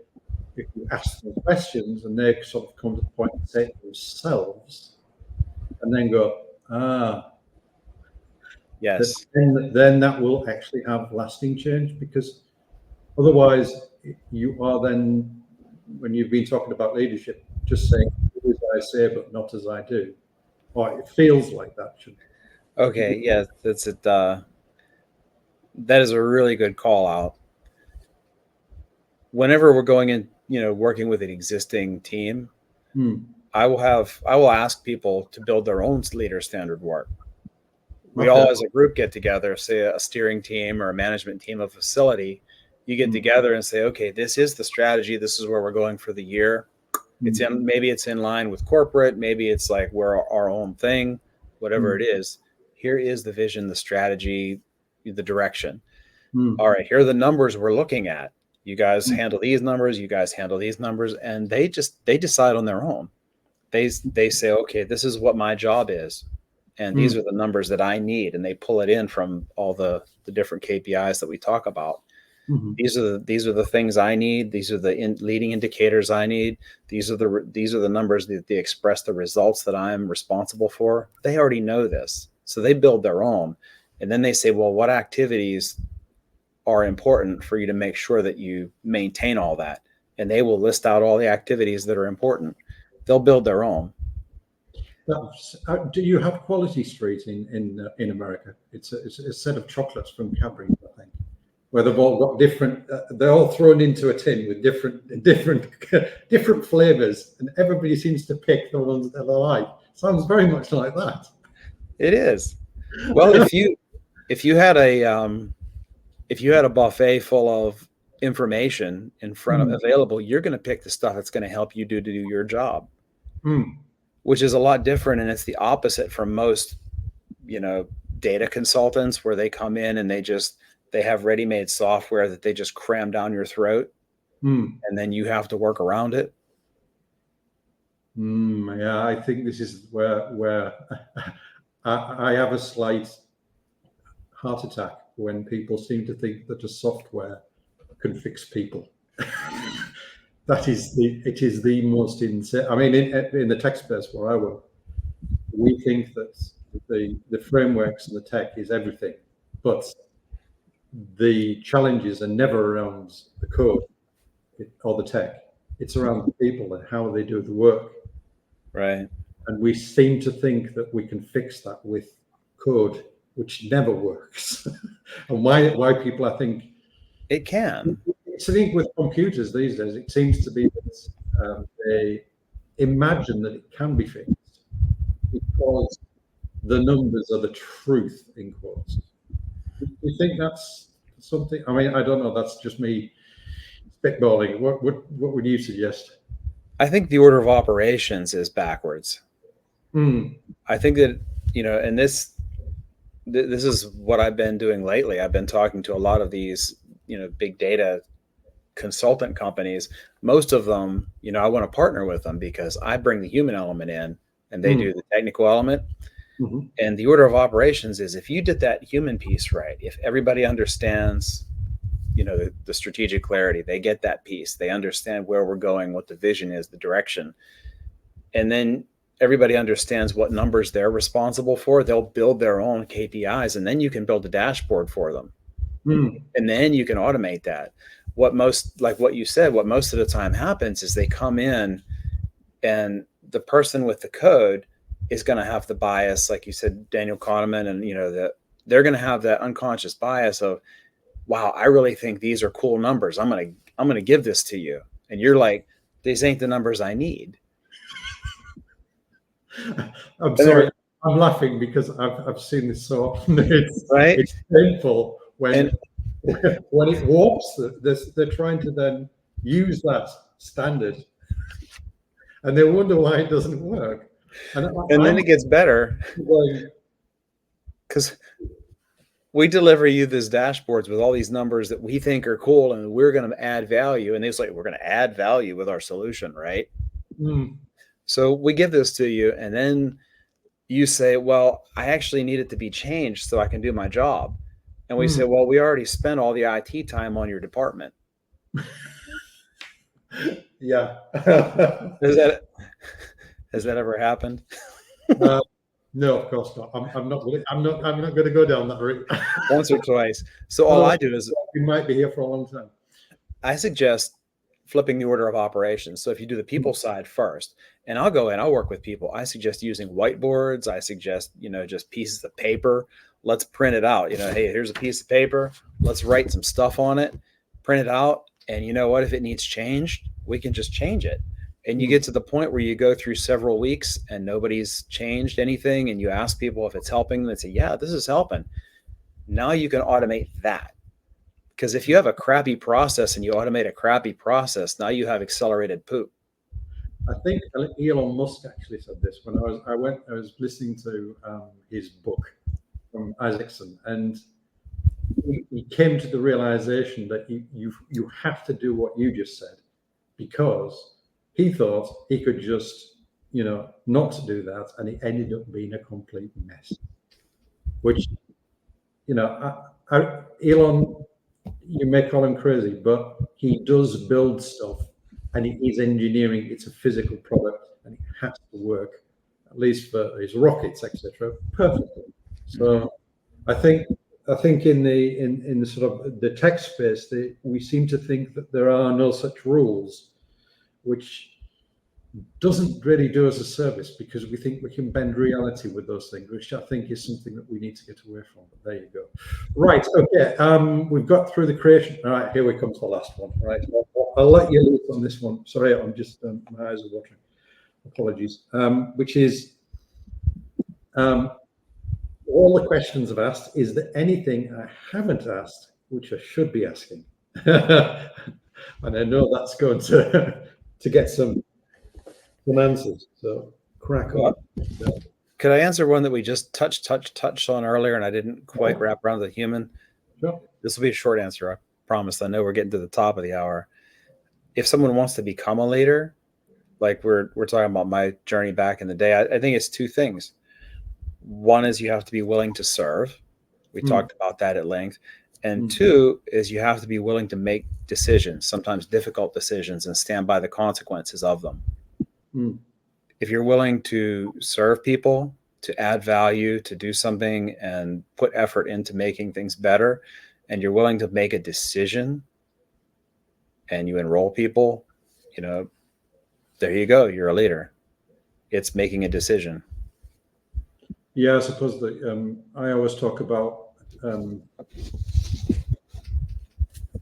if you ask them questions and they sort of come to the point and say it themselves, and then go, Yes. then that will actually have lasting change, because otherwise you are then, when you've been talking about leadership, just saying, do as I say but not as I do, or it feels like that should. Okay. Yeah. That's it. That is a really good call out. Whenever we're going in, working with an existing team, I will ask people to build their own leader standard work. We Okay. all as a group get together, say a steering team or a management team of a facility. You get together and say, okay, this is the strategy. This is where we're going for the year. Maybe it's in line with corporate. Maybe it's like we're our own thing, whatever it is. Here is the vision, the strategy, the direction. All right, here are the numbers we're looking at. You guys handle these numbers, you guys handle these numbers, and they decide on their own. They say, okay, this is what my job is, and these are the numbers that I need, and they pull it in from all the different KPIs that we talk about. These are the things I need. These are the leading indicators I need. These are the numbers that they express the results that I'm responsible for. They already know this, so they build their own, and then they say, well, what activities are important for you to make sure that you maintain all that, and they will list out all the activities that are important. They'll build their own. Do you have Quality Street in America? It's a set of chocolates from Cadbury, I think, where they've all got different. They're all thrown into a tin with different flavors, and everybody seems to pick the ones that they like. Sounds very much like that. It is. Well, if you had a buffet full of information in front of available, you're going to pick the stuff that's going to help you to do your job, which is a lot different. And it's the opposite from most, data consultants, where they come in and they have ready-made software that they just cram down your throat, and then you have to work around it. Yeah, I think this is where I have a slight heart attack when people seem to think that a software can fix people. It is the most insane. I mean, in the tech space where I work, we think that the frameworks and the tech is everything, but the challenges are never around the code or the tech. It's around the people and how they do the work. Right. And we seem to think that we can fix that with code, which never works. And why people, I think, it can. It's, I think, with computers these days, it seems to be that they imagine that it can be fixed because the numbers are the truth, in quotes. Do you think that's something? I mean, I don't know. That's just me spitballing. What would you suggest? I think the order of operations is backwards. I think that, and this is what I've been doing lately. I've been talking to a lot of these, big data consultant companies. Most of them, I want to partner with them because I bring the human element in and they do the technical element. And the order of operations is, if you did that human piece right, if everybody understands, the strategic clarity, they get that piece, they understand where we're going, what the vision is, the direction, and then everybody understands what numbers they're responsible for, they'll build their own KPIs, and then you can build a dashboard for them. And then you can automate that. What most of the time happens is they come in and the person with the code is going to have the bias, like you said, Daniel Kahneman, and that they're going to have that unconscious bias of, wow, I really think these are cool numbers. I'm going to give this to you. And you're like, these ain't the numbers I need. I'm sorry. I'm laughing because I've seen this so often. It's painful when it warps. They're trying to then use that standard, and they wonder why it doesn't work. And then it gets better, because we deliver you these dashboards with all these numbers that we think are cool, and we're going to add value. And it's like, we're going to add value with our solution, right? Mm, So we give this to you, and then you say, well, I actually need it to be changed so I can do my job. And we say, mm. well, we already spent all the IT time on your department. Yeah. Is that has that ever happened? No, of course not. I'm not. I'm not going to go down that route. Once or twice. So all Otherwise, I do is we might be here for a long time. I suggest flipping the order of operations. So if you do the people side first, and I'll go in, I'll work with people. I suggest using whiteboards. I suggest, just pieces of paper. Let's print it out. Hey, here's a piece of paper. Let's write some stuff on it, print it out. And you know what? If it needs changed, we can just change it. And you get to the point where you go through several weeks and nobody's changed anything. And you ask people if it's helping. They say, yeah, this is helping. Now you can automate that. Because if you have a crappy process and you automate a crappy process, now you have accelerated poop. I think Elon Musk actually said this when I was listening to his book from Isaacson, and he came to the realization that you have to do what you just said, because he thought he could just not do that, and it ended up being a complete mess. Which Elon, you may call him crazy, but he does build stuff, and it is engineering. It's a physical product, and it has to work, at least for his rockets, etc., perfectly. So I think in the sort of the tech space, we seem to think that there are no such rules, which doesn't really do us a service, because we think we can bend reality with those things, which I think is something that we need to get away from. But there you go. Right. Okay. We've got through the creation. All right. Here we come to the last one. Right. I'll let you loose on this one. Sorry, I'm just my eyes are watering. Apologies. Which is all the questions I've asked. Is there anything I haven't asked which I should be asking? And I know that's going to get some answers. So crack on. Could I answer one that we just touched on earlier, and I didn't quite wrap around the human? Sure. This will be a short answer, I promise. I know we're getting to the top of the hour. If someone wants to become a leader, like we're talking about my journey back in the day, I think it's two things. One is you have to be willing to serve. We talked about that at length. And two is you have to be willing to make decisions, sometimes difficult decisions, and stand by the consequences of them. If you're willing to serve people, to add value, to do something and put effort into making things better, and you're willing to make a decision and you enroll people, there you go. You're a leader. It's making a decision. Yeah, I suppose that I always talk about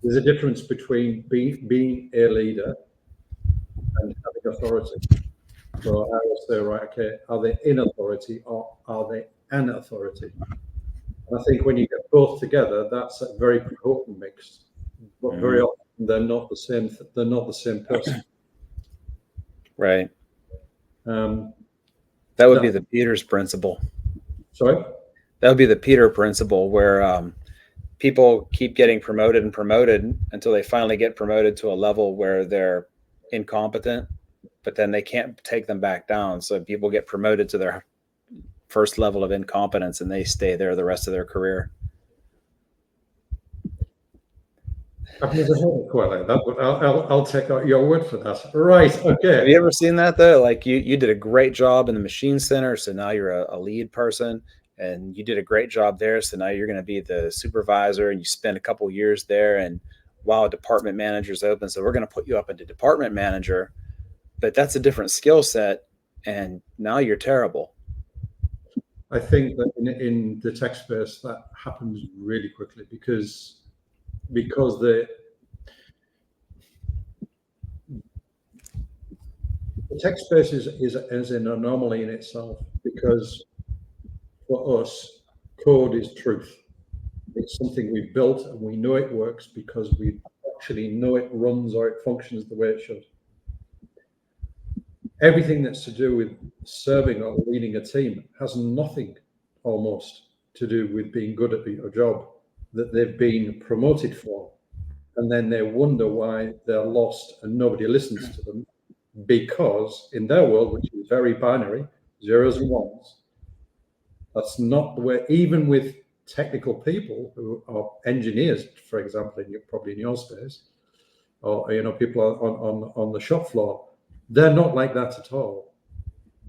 there's a difference between being a leader and having authority. So I always say, right, okay, are they in authority or are they an authority? And I think when you get both together, that's a very potent mix. But very often they're not the same. They're not the same person. Right. That would be the Peter's principle. Sorry? That would be the Peter principle, where people keep getting promoted and promoted until they finally get promoted to a level where they're incompetent, but then they can't take them back down. So people get promoted to their first level of incompetence and they stay there the rest of their career. I've never heard it quite like that, but I'll take out your word for that. Right. Okay. Have you ever seen that though? Like you did a great job in the machine center, so now you're a lead person, and you did a great job there, so now you're going to be the supervisor, and you spend a couple years there, and while department manager's open, so we're going to put you up into department manager, but that's a different skill set, and now you're terrible. I think that in the tech space that happens really quickly because the tech space is an anomaly in itself, because for us, code is truth. It's something we've built and we know it works because we actually know it runs or it functions the way it should. Everything that's to do with serving or leading a team has nothing almost to do with being good at your job that they've been promoted for. And then they wonder why they're lost and nobody listens to them, because in their world, which is very binary, zeros and ones, that's not the way, even with technical people who are engineers, for example, probably in your space, or people on the shop floor, they're not like that at all.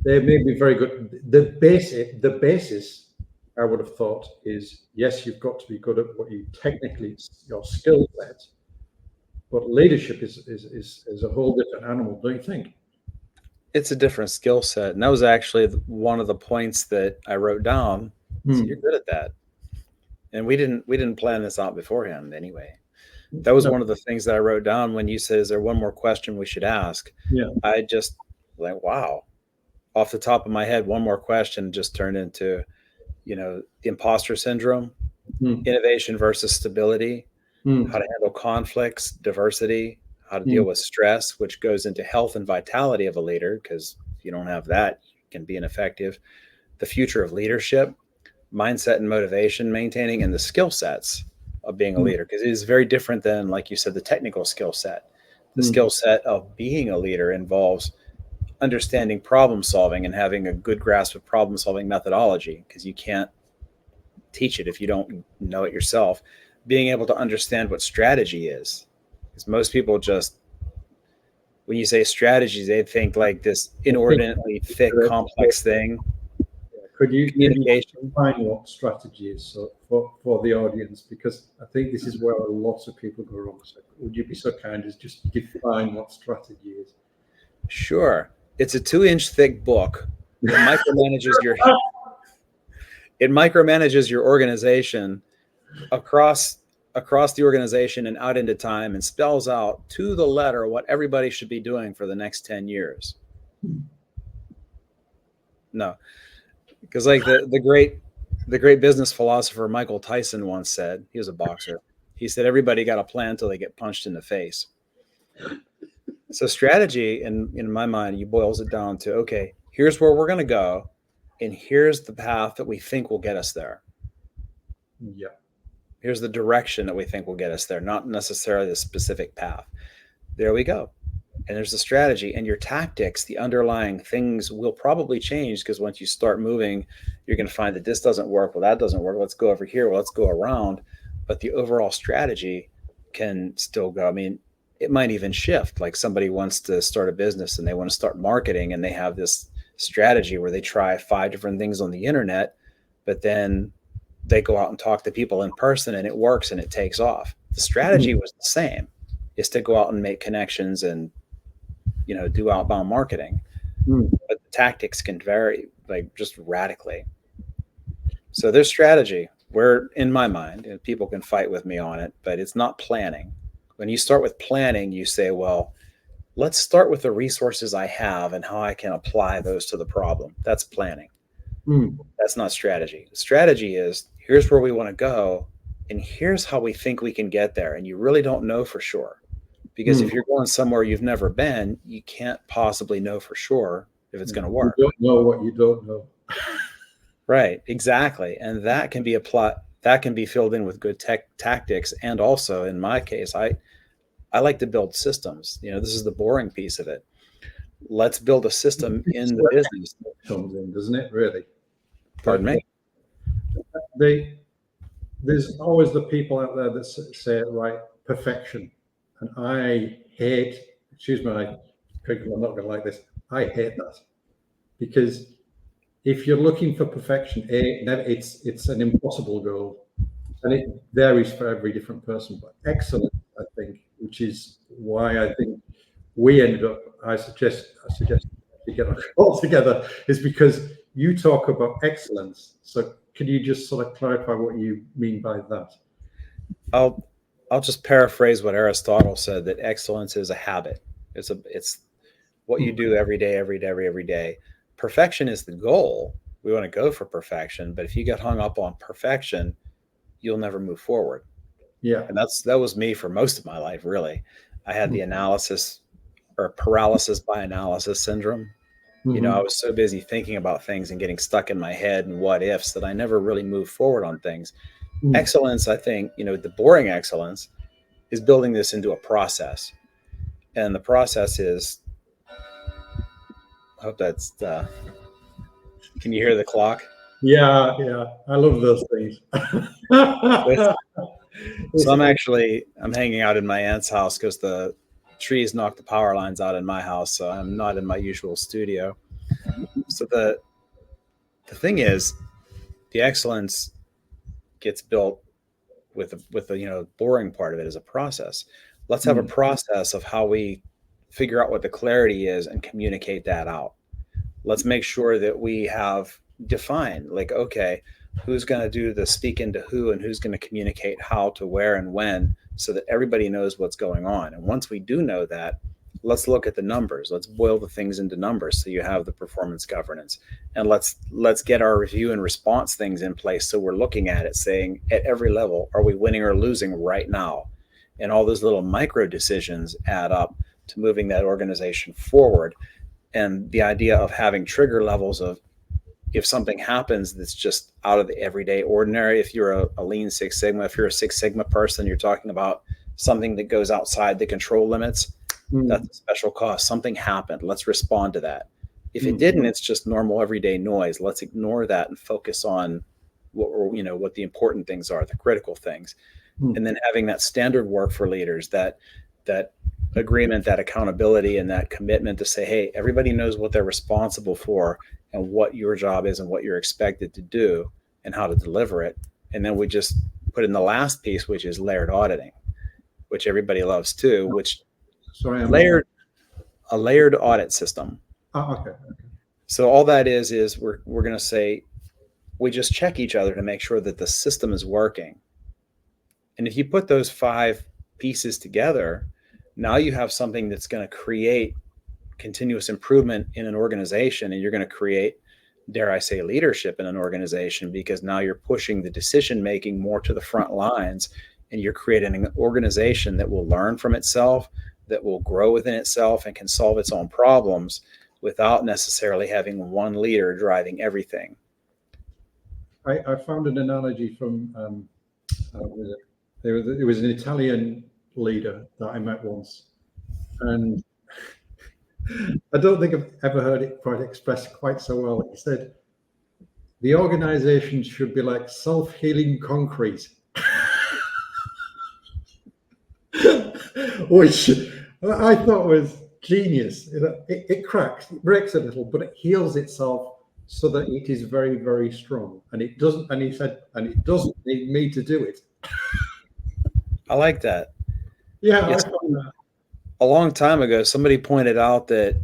They may be very good. The basis, I would have thought, is yes, you've got to be good at what you technically, your skill set, but leadership is a whole different animal, don't you think? It's a different skill set, and that was actually one of the points that I wrote down. So you're good at that, and we didn't plan this out beforehand anyway. That was one of the things that I wrote down when you said, "Is there one more question we should ask?" Yeah. I just like, wow, off the top of my head, one more question just turned into, imposter syndrome, innovation versus stability, how to handle conflicts, diversity, how to deal with stress, which goes into health and vitality of a leader, because if you don't have that, you can be ineffective. The future of leadership, mindset and motivation maintaining, and the skill sets of being a leader, because it is very different than, like you said, the technical skill set. The skill set of being a leader involves understanding problem solving and having a good grasp of problem solving methodology, because you can't teach it if you don't know it yourself. Being able to understand what strategy is, because most people just, when you say strategies, they think like this inordinately thick, complex thing. Could you Communication. define what strategy is, so for the audience? Because I think this is where a lot of people go wrong. So would you be so kind as just define what strategy is? Sure. It's a 2-inch thick book. It micromanages your organization across the organization and out into time, and spells out to the letter what everybody should be doing for the next 10 years. No, because like the great business philosopher Michael Tyson once said, he was a boxer. He said, everybody got a plan until they get punched in the face. So strategy, in my mind, you boils it down to, okay, here's where we're going to go, and here's the path that we think will get us there. Yeah. Here's the direction that we think will get us there, not necessarily the specific path. There we go. And there's the strategy, and your tactics, the underlying things will probably change, because once you start moving, you're going to find that this doesn't work. Well, that doesn't work. Let's go over here. Well, let's go around. But the overall strategy can still go. I mean, it might even shift. Like somebody wants to start a business and they want to start marketing, and they have this strategy where they try 5 different things on the internet, but then they go out and talk to people in person and it works and it takes off. The strategy was the same, is to go out and make connections and, do outbound marketing. But the tactics can vary, like, just radically. So there's strategy where, in my mind, and people can fight with me on it, but it's not planning. When you start with planning, you say, well, let's start with the resources I have and how I can apply those to the problem. That's planning. That's not strategy. Strategy is, here's where we want to go, and here's how we think we can get there. And you really don't know for sure, because if you're going somewhere you've never been, you can't possibly know for sure if it's going to work. You don't know what you don't know. Right, exactly. And that can be applied. That can be filled in with good tactics. And also, in my case, I like to build systems. This is the boring piece of it. Let's build a system in the business. Comes in, doesn't it? Really? Pardon me? There's always the people out there that say, right, perfection. And I hate, excuse my people, I'm not going to like this. I hate that. Because if you're looking for perfection, it's an impossible goal. And it varies for every different person. But excellence, I think, which is why I think we ended up, I suggest we get a call together, is because you talk about excellence. So could you just sort of clarify what you mean by that? I'll just paraphrase what Aristotle said, that excellence is a habit. It's what you do every day. Perfection is the goal. We want to go for perfection, but if you get hung up on perfection, you'll never move forward. Yeah. And that was me for most of my life, really. I had the analysis, or paralysis by analysis syndrome. You know, I was so busy thinking about things and getting stuck in my head and what ifs that I never really moved forward on things. Excellence, I think, you know, the boring excellence is building this into a process. And the process is, I hope that's, can you hear the clock? Yeah, yeah. I love those things. So I'm hanging out in my aunt's house because the trees knocked the power lines out in my house. So I'm not in my usual studio. So the thing is, the excellence gets built with the, you know, boring part of it as a process. Let's have a process of how we figure out what the clarity is and communicate that out. Let's make sure that we have defined, like, okay, who's going to do the speak into who and who's going to communicate how to where and when, so that everybody knows what's going on. And once we do know that, let's look at the numbers. Let's boil the things into numbers so you have the performance governance. And let's get our review and response things in place, so we're looking at it saying, at every level, are we winning or losing right now? And all those little micro decisions add up to moving that organization forward. And the idea of having trigger levels of, if something happens that's just out of the everyday ordinary, if you're a lean Six Sigma, if you're a Six Sigma person, you're talking about something that goes outside the control limits, that's a special cause. Something happened. Let's respond to that. If it didn't, it's just normal everyday noise. Let's ignore that and focus on what the important things are, the critical things. And then having that standard work for leaders, that agreement, that accountability, and that commitment to say, hey, everybody knows what they're responsible for and what your job is and what you're expected to do and how to deliver it. And then we just put in the last piece, which is layered auditing, which everybody loves too, which a layered audit system. Okay. So all that is we're going to say, we just check each other to make sure that the system is working. And if you put those 5 pieces together, now you have something that's going to create continuous improvement in an organization, and you're going to create, dare I say, leadership in an organization, because now you're pushing the decision making more to the front lines, and you're creating an organization that will learn from itself, that will grow within itself, and can solve its own problems without necessarily having one leader driving everything. I found an analogy from there was an Italian leader that I met once, and I don't think I've ever heard it quite expressed quite so well. He said, the organization should be like self-healing concrete, which I thought was genius. It cracks, it breaks a little, but it heals itself so that it is very, very strong. And it doesn't, and he said, and it doesn't need me to do it. I like that. Yeah, yes. I found that. A long time ago, somebody pointed out that,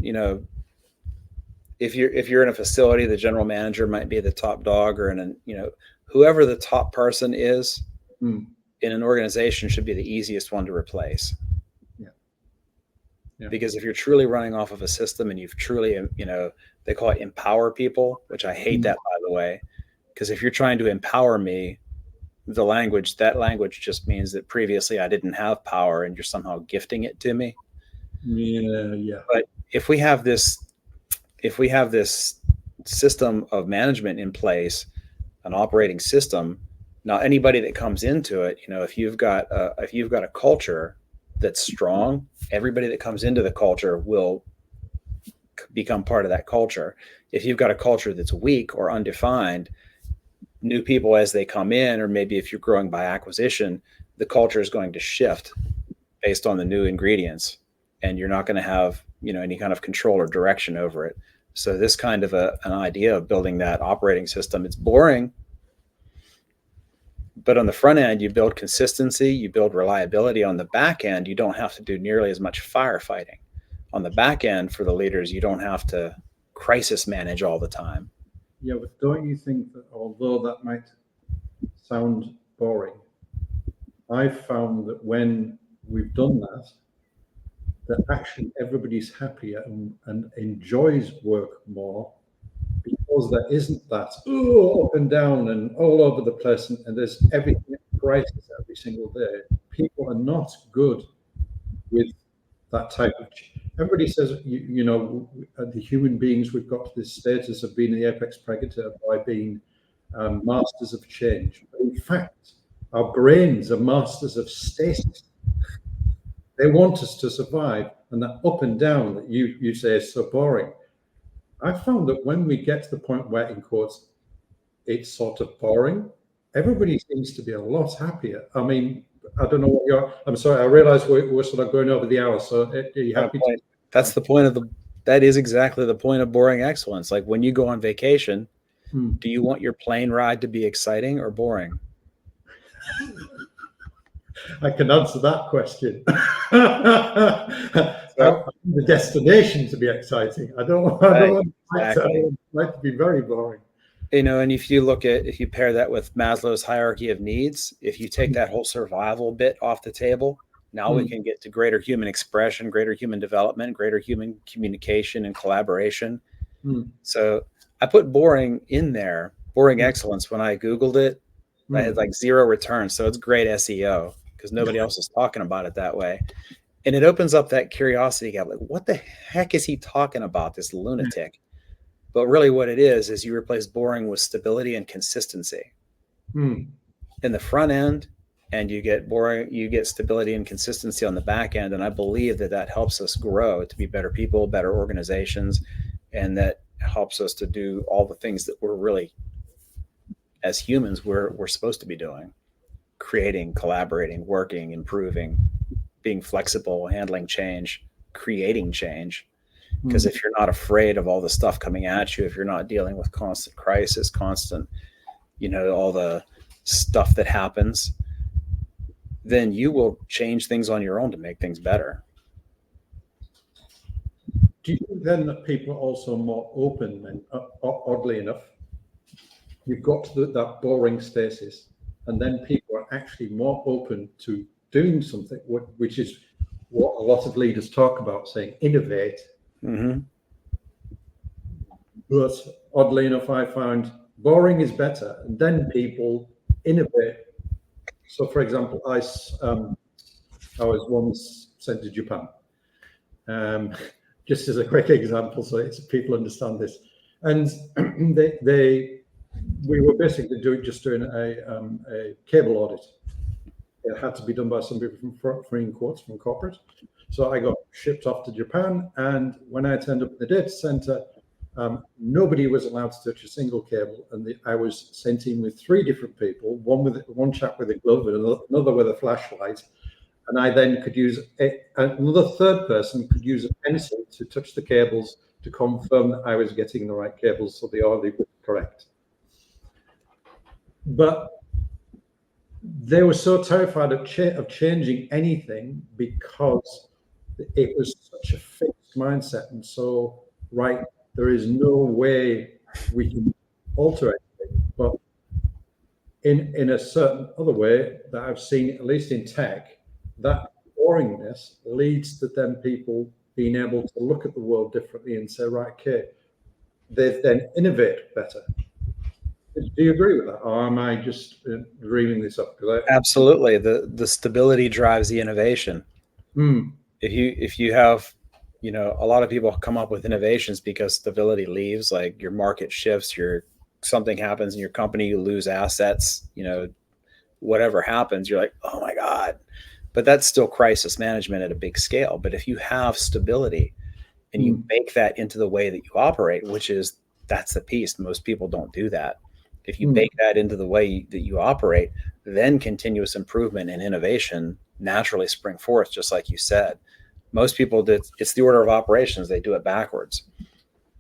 if you're in a facility, the general manager might be the top dog, or whoever the top person is in an organization should be the easiest one to replace. Yeah. Because if you're truly running off of a system and you've truly, they call it empower people, which I hate that, by the way, because if you're trying to empower me, that language just means that previously I didn't have power and you're somehow gifting it to me. Yeah. But if we have this system of management in place, an operating system, now anybody that comes into it, if you've got a culture that's strong, everybody that comes into the culture will become part of that culture. If you've got a culture that's weak or undefined, new people, as they come in, or maybe if you're growing by acquisition, the culture is going to shift based on the new ingredients, and you're not going to have, any kind of control or direction over it. So this kind of an idea of building that operating system, it's boring, but on the front end, you build consistency, you build reliability. On the back end, you don't have to do nearly as much firefighting. On the back end, for the leaders, you don't have to crisis manage all the time. Yeah, but don't you think that although that might sound boring, I've found that when we've done that actually everybody's happier and enjoys work more, because there isn't that up and down and all over the place, and there's everything crisis every single day. People are not good with that type of everybody says, the human beings, we've got to this status of being the apex predator by being masters of change. But in fact, our brains are masters of stasis. They want us to survive, and that up and down that you say is so boring. I found that when we get to the point where, in quotes, it's sort of boring, everybody seems to be a lot happier. I mean, I don't know what you're. I'm sorry. I realise we're sort of going over the hour. So are you happy to? That's the point of that is exactly the point of boring excellence. Like when you go on vacation, do you want your plane ride to be exciting or boring? I can answer that question. I want the destination to be exciting. I don't want it to be very boring. And if you pair that with Maslow's hierarchy of needs, if you take that whole survival bit off the table, now we can get to greater human expression, greater human development, greater human communication and collaboration. So I put boring in there, boring excellence. When I Googled it, I had like 0 returns. So it's great SEO because nobody else is talking about it that way. And it opens up that curiosity gap. Like, what the heck is he talking about, this lunatic? But really what it is you replace boring with stability and consistency in the front end, and you get stability and consistency on the back end. And I believe that helps us grow to be better people, better organizations, and that helps us to do all the things that we're really, as humans, we're supposed to be doing: creating, collaborating, working, improving, being flexible, handling change, creating change. Because if you're not afraid of all the stuff coming at you, if you're not dealing with constant crisis, constant, all the stuff that happens, then you will change things on your own to make things better. Do you think then that people are also more open? And oddly enough, you've got to that boring stasis, and then people are actually more open to doing something, which is what a lot of leaders talk about, saying innovate. But oddly enough, I found boring is better, and then people innovate. So, for example, I was once sent to Japan. Just as a quick example, so people understand this, and we were basically doing a cable audit. It had to be done by somebody from corporate. So I got shipped off to Japan, and when I turned up at the data center, nobody was allowed to touch a single cable, and I was sent in with 3 different people, one chap with a glove and another with a flashlight, and I then could use another third person could use a pencil to touch the cables to confirm that I was getting the right cables, so the order was correct. But they were so terrified of changing anything because it was such a fixed mindset, and so there is no way we can alter anything. But in a certain other way that I've seen, at least in tech, that boringness leads to then people being able to look at the world differently and say, right, okay, they then innovate better. Do you agree with that, or am I just dreaming this up? Absolutely, the stability drives the innovation. If you have, a lot of people come up with innovations because stability leaves. Like your market shifts, something happens in your company, you lose assets. Whatever happens, you're like, oh my god. But that's still crisis management at a big scale. But if you have stability and you make that into the way that you operate, that's the piece. Most people don't do that. If you bake that into the way that you operate, then continuous improvement and innovation naturally spring forth, just like you said. Most people, it's the order of operations. They do it backwards.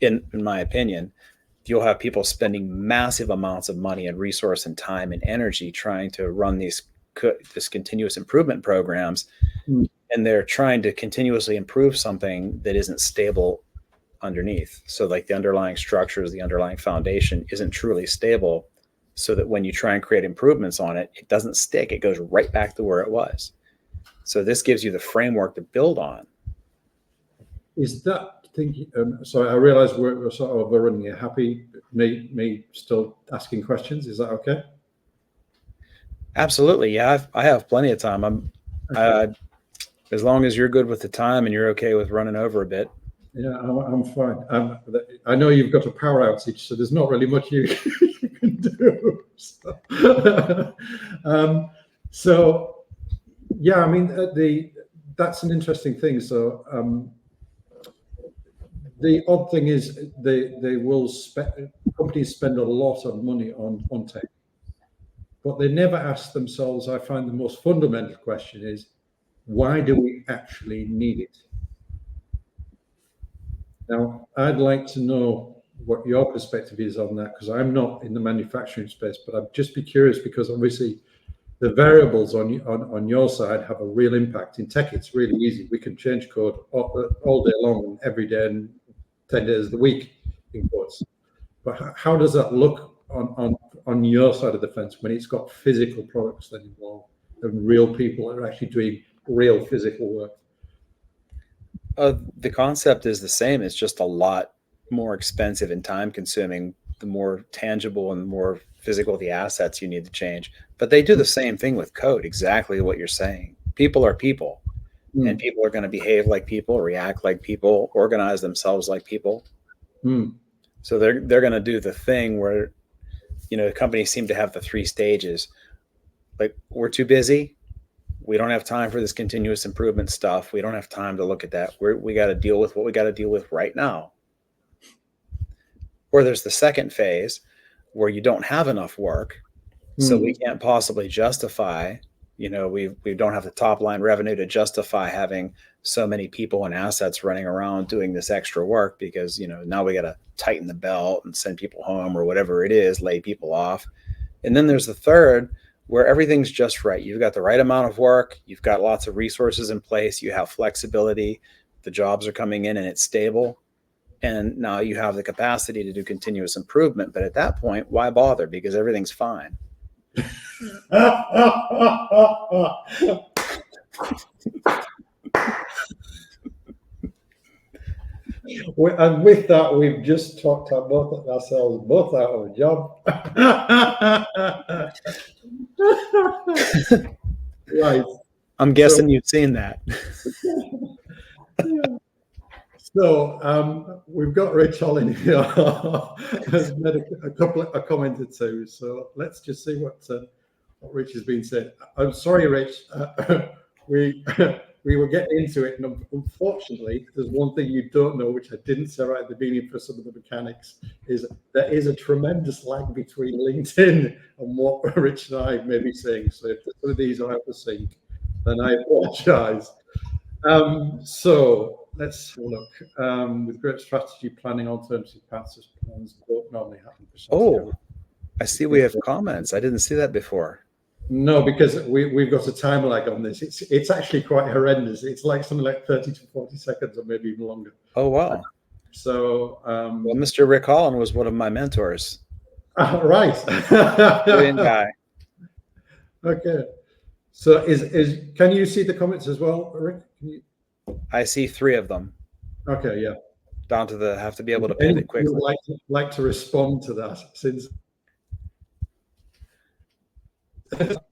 In my opinion, you'll have people spending massive amounts of money and resource and time and energy trying to run this continuous improvement programs, and they're trying to continuously improve something that isn't stable underneath. So like the underlying structures, the underlying foundation isn't truly stable, so that when you try and create improvements on it, it doesn't stick. It goes right back to where it was. So this gives you the framework to build on. Is that thinking? So I realize we're sort of overrunning. You're happy me still asking questions? Is that okay? Absolutely. Yeah, I have plenty of time. As long as you're good with the time and you're okay with running over a bit. Yeah, I'm fine. I know you've got a power outage, so there's not really much you, you can do. So, so yeah, I mean, that's an interesting thing. So the odd thing is they will companies spend a lot of money on tech, but they never ask themselves. I find the most fundamental question is, why do we actually need it? Now, I'd like to know what your perspective is on that, because I'm not in the manufacturing space, but I'd just be curious, because obviously the variables on your side have a real impact. In tech, it's really easy. We can change code all day long, and every day, and 10 days of the week, in quotes. But how does that look on your side of the fence when it's got physical products that involve and real people that are actually doing real physical work? The concept is the same. It's just a lot more expensive and time consuming, the more tangible and more physical the assets you need to change. But they do the same thing with code, exactly what you're saying. People are people, and people are going to behave like people, react like people, organize themselves like people. So they're going to do the thing where, companies seem to have the 3 stages. Like, we're too busy. We don't have time for this continuous improvement stuff. We don't have time to look at that. We got to deal with what we got to deal with right now. Or there's the second phase where you don't have enough work. So we can't possibly justify, we don't have the top line revenue to justify having so many people and assets running around doing this extra work, because, now we got to tighten the belt and send people home or whatever it is, lay people off. And then there's the third, where everything's just right. You've got the right amount of work. You've got lots of resources in place. You have flexibility. The jobs are coming in and it's stable. And now you have the capacity to do continuous improvement. But at that point, why bother? Because everything's fine. And with that, we've just talked ourselves both out of a job. Right. I'm guessing you've seen that. Yeah. So we've got Rich Holland here, has made a comment or two. So let's just see what Rich has been said. I'm sorry, Rich. We were getting into it, and unfortunately, there's one thing you don't know, which I didn't say right at the beginning for some of the mechanics, is there is a tremendous lag between LinkedIn and what Rich and I may be saying. So if some of these are out of sync, then I apologize. So let's have a look. With great strategy, planning alternative paths as plans don't normally happen. Oh, I see we have comments. I didn't see that before. No, because we've got a time lag on this. It's actually quite horrendous. It's like something like 30 to 40 seconds or maybe even longer. Oh, wow. So, well, Mr. Rick Holland was one of my mentors. Right. Brilliant guy. Okay. So can you see the comments as well, Rick? I see 3 of them. Okay, yeah. Down to have to be able to pivot quickly. Would like to respond to that, since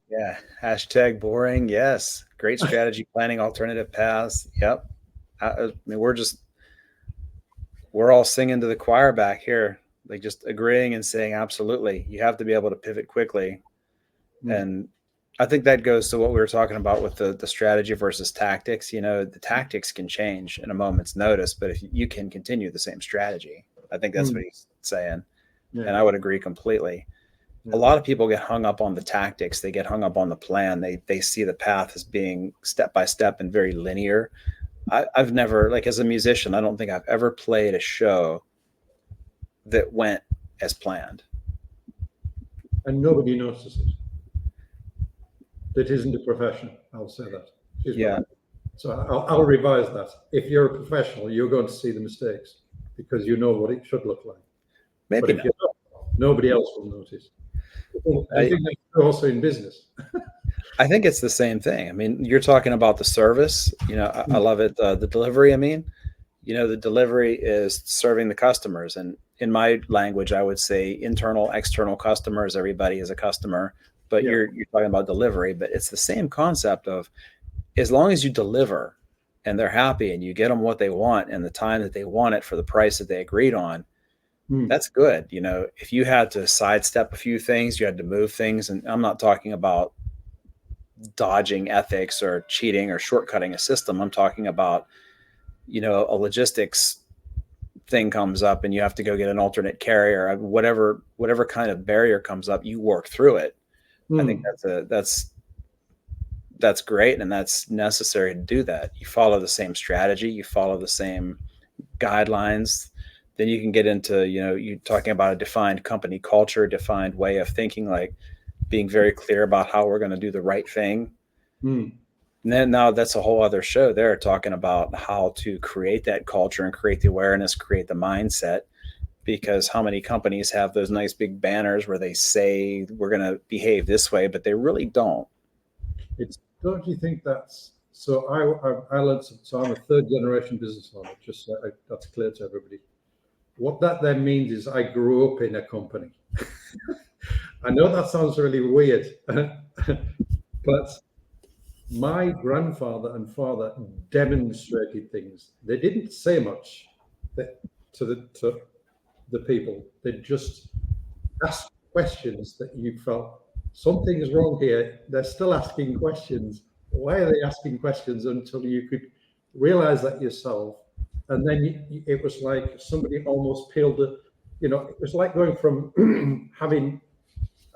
yeah, hashtag boring. Yes, great strategy planning alternative paths. Yep. I mean, we're all singing to the choir back here, like just agreeing and saying absolutely. You have to be able to pivot quickly, and I think that goes to what we were talking about with the strategy versus tactics. The tactics can change in a moment's notice, but if you can continue the same strategy, I think that's what he's saying, and I would agree completely. A lot of people get hung up on the tactics. They get hung up on the plan. They see the path as being step by step and very linear. I've never, like, as a musician, I don't think I've ever played a show that went as planned. And nobody notices. That isn't a profession. I'll say that. Yeah. So I'll revise that. If you're a professional, you're going to see the mistakes because you know what it should look like. Maybe but if you're not, nobody else will notice. I think that's also in business. I think it's the same thing. I mean, you're talking about the service. I love it. The delivery. I mean, the delivery is serving the customers, and in my language, I would say internal, external customers. Everybody is a customer, but you're talking about delivery. But it's the same concept of as long as you deliver and they're happy and you get them what they want and the time that they want it for the price that they agreed on, that's good. You know, if you had to sidestep a few things, you had to move things, and I'm not talking about dodging ethics or cheating or shortcutting a system. I'm talking about, you know, a logistics thing comes up and you have to go get an alternate carrier, whatever kind of barrier comes up, you work through it. I think that's great, and that's necessary to do that. You follow the same strategy, you follow the same guidelines, then you can get into, you know, you talking about a defined company culture, defined way of thinking, like being very clear about how we're going to do the right thing. And then now that's a whole other show there, talking about how to create that culture and create the awareness, create the mindset. Because how many companies have those nice big banners where they say we're going to behave this way, but they really don't. Don't you think that's so? I learned. So I'm a third generation business owner. Just so that's clear to everybody. What that then means is I grew up in a company. I know that sounds really weird, but my grandfather and father demonstrated things. They didn't say much to the people. They just asked questions that you felt something is wrong here. They're still asking questions. Why are they asking questions? Until you could realize that yourself. And then it was like somebody almost peeled it was like going from having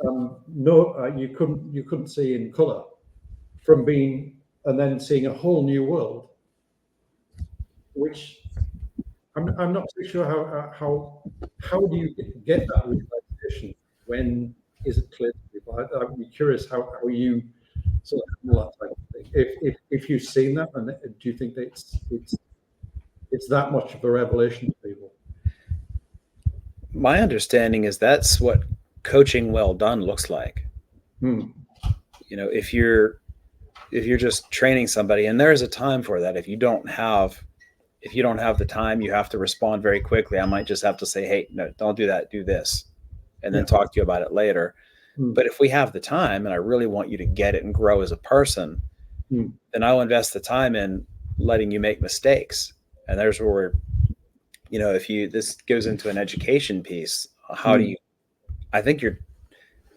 you couldn't see in color, from being, and then seeing a whole new world, which I'm not too sure how do you get that realization? When is it clear to people? I'd be curious how you sort of handle that type of thing. If you've seen that, and do you think that it's that much of a revelation to people? My understanding is that's what coaching well done looks like. You know, if you're just training somebody, and there's a time for that. If you don't have the time, you have to respond very quickly. I might just have to say, hey, no, don't do that, do this, and then talk to you about it later. But if we have the time and I really want you to get it and grow as a person, then I'll invest the time in letting you make mistakes. And there's where we're, you know, this goes into an education piece. How do you, I think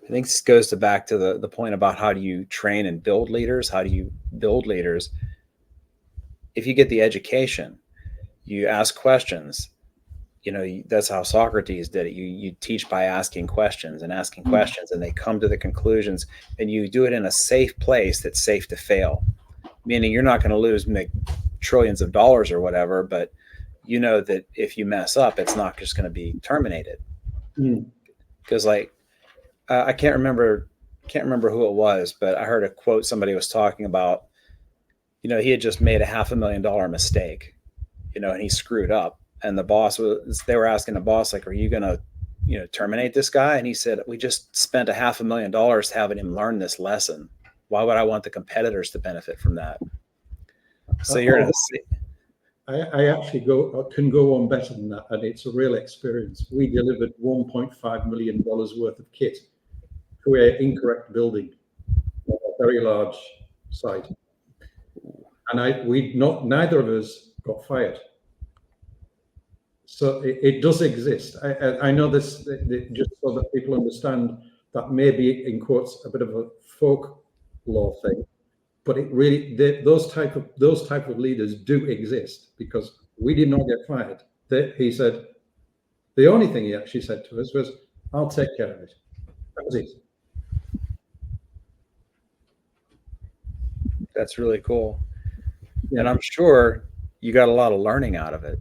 this goes back to the point about how do you train and build leaders? How do you build leaders? If you get the education, you ask questions. You know, that's how Socrates did it. You teach by asking questions and asking questions, and they come to the conclusions, and you do it in a safe place that's safe to fail. Meaning you're not going to make trillions of dollars or whatever, but you know that if you mess up, it's not just going to be terminated. Because like, I can't remember who it was, but I heard a quote. Somebody was talking about, you know, he had just made a $500,000 mistake, you know, and he screwed up. And they were asking the boss, like, are you going to, you know, terminate this guy? And he said, we just spent $500,000 having him learn this lesson. Why would I want the competitors to benefit from that? So I actually can go on better than that, and it's a real experience. We delivered $1.5 million worth of kit to an incorrect building, a very large site, and neither of us got fired. So it does exist. I know this just so that people understand that maybe in quotes a bit of a folklore thing, but it really those type of leaders do exist, because we did not get fired. He said the only thing he actually said to us was, "I'll take care of it." That was it. That's really cool, and I'm sure you got a lot of learning out of it.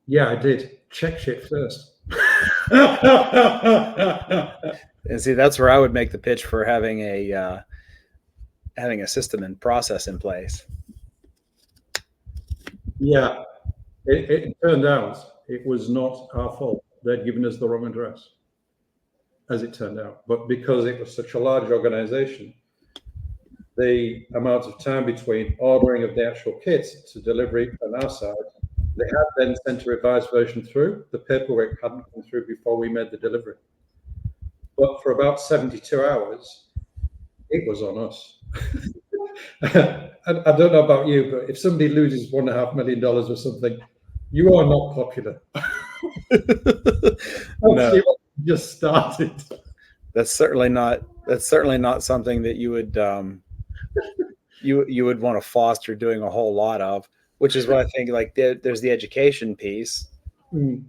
Yeah, I did. Check shit first. And see, that's where I would make the pitch for having a system and process in place. Yeah, it turned out it was not our fault. They'd given us the wrong address, as it turned out. But because it was such a large organization, the amount of time between ordering of the actual kits to delivery on our side, they had then sent a revised version through. The paperwork hadn't come through before we made the delivery. But for about 72 hours, it was on us. I don't know about you, but if somebody loses $1.5 million or something, you are not popular. No, Just started. that's certainly not something that you would you would want to foster doing a whole lot of, which is what I think. Like there's the education piece,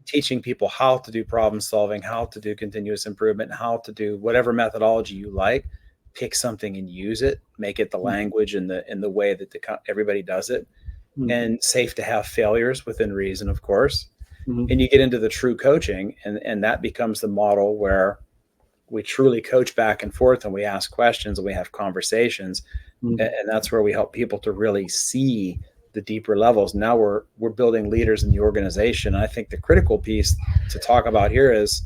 teaching people how to do problem solving, how to do continuous improvement, how to do whatever methodology you like. Pick something and use it. Make it the language and the way that everybody does it, and safe to have failures within reason, of course. And you get into the true coaching, and that becomes the model where we truly coach back and forth, and we ask questions and we have conversations, and that's where we help people to really see the deeper levels. Now we're building leaders in the organization. I think the critical piece to talk about here is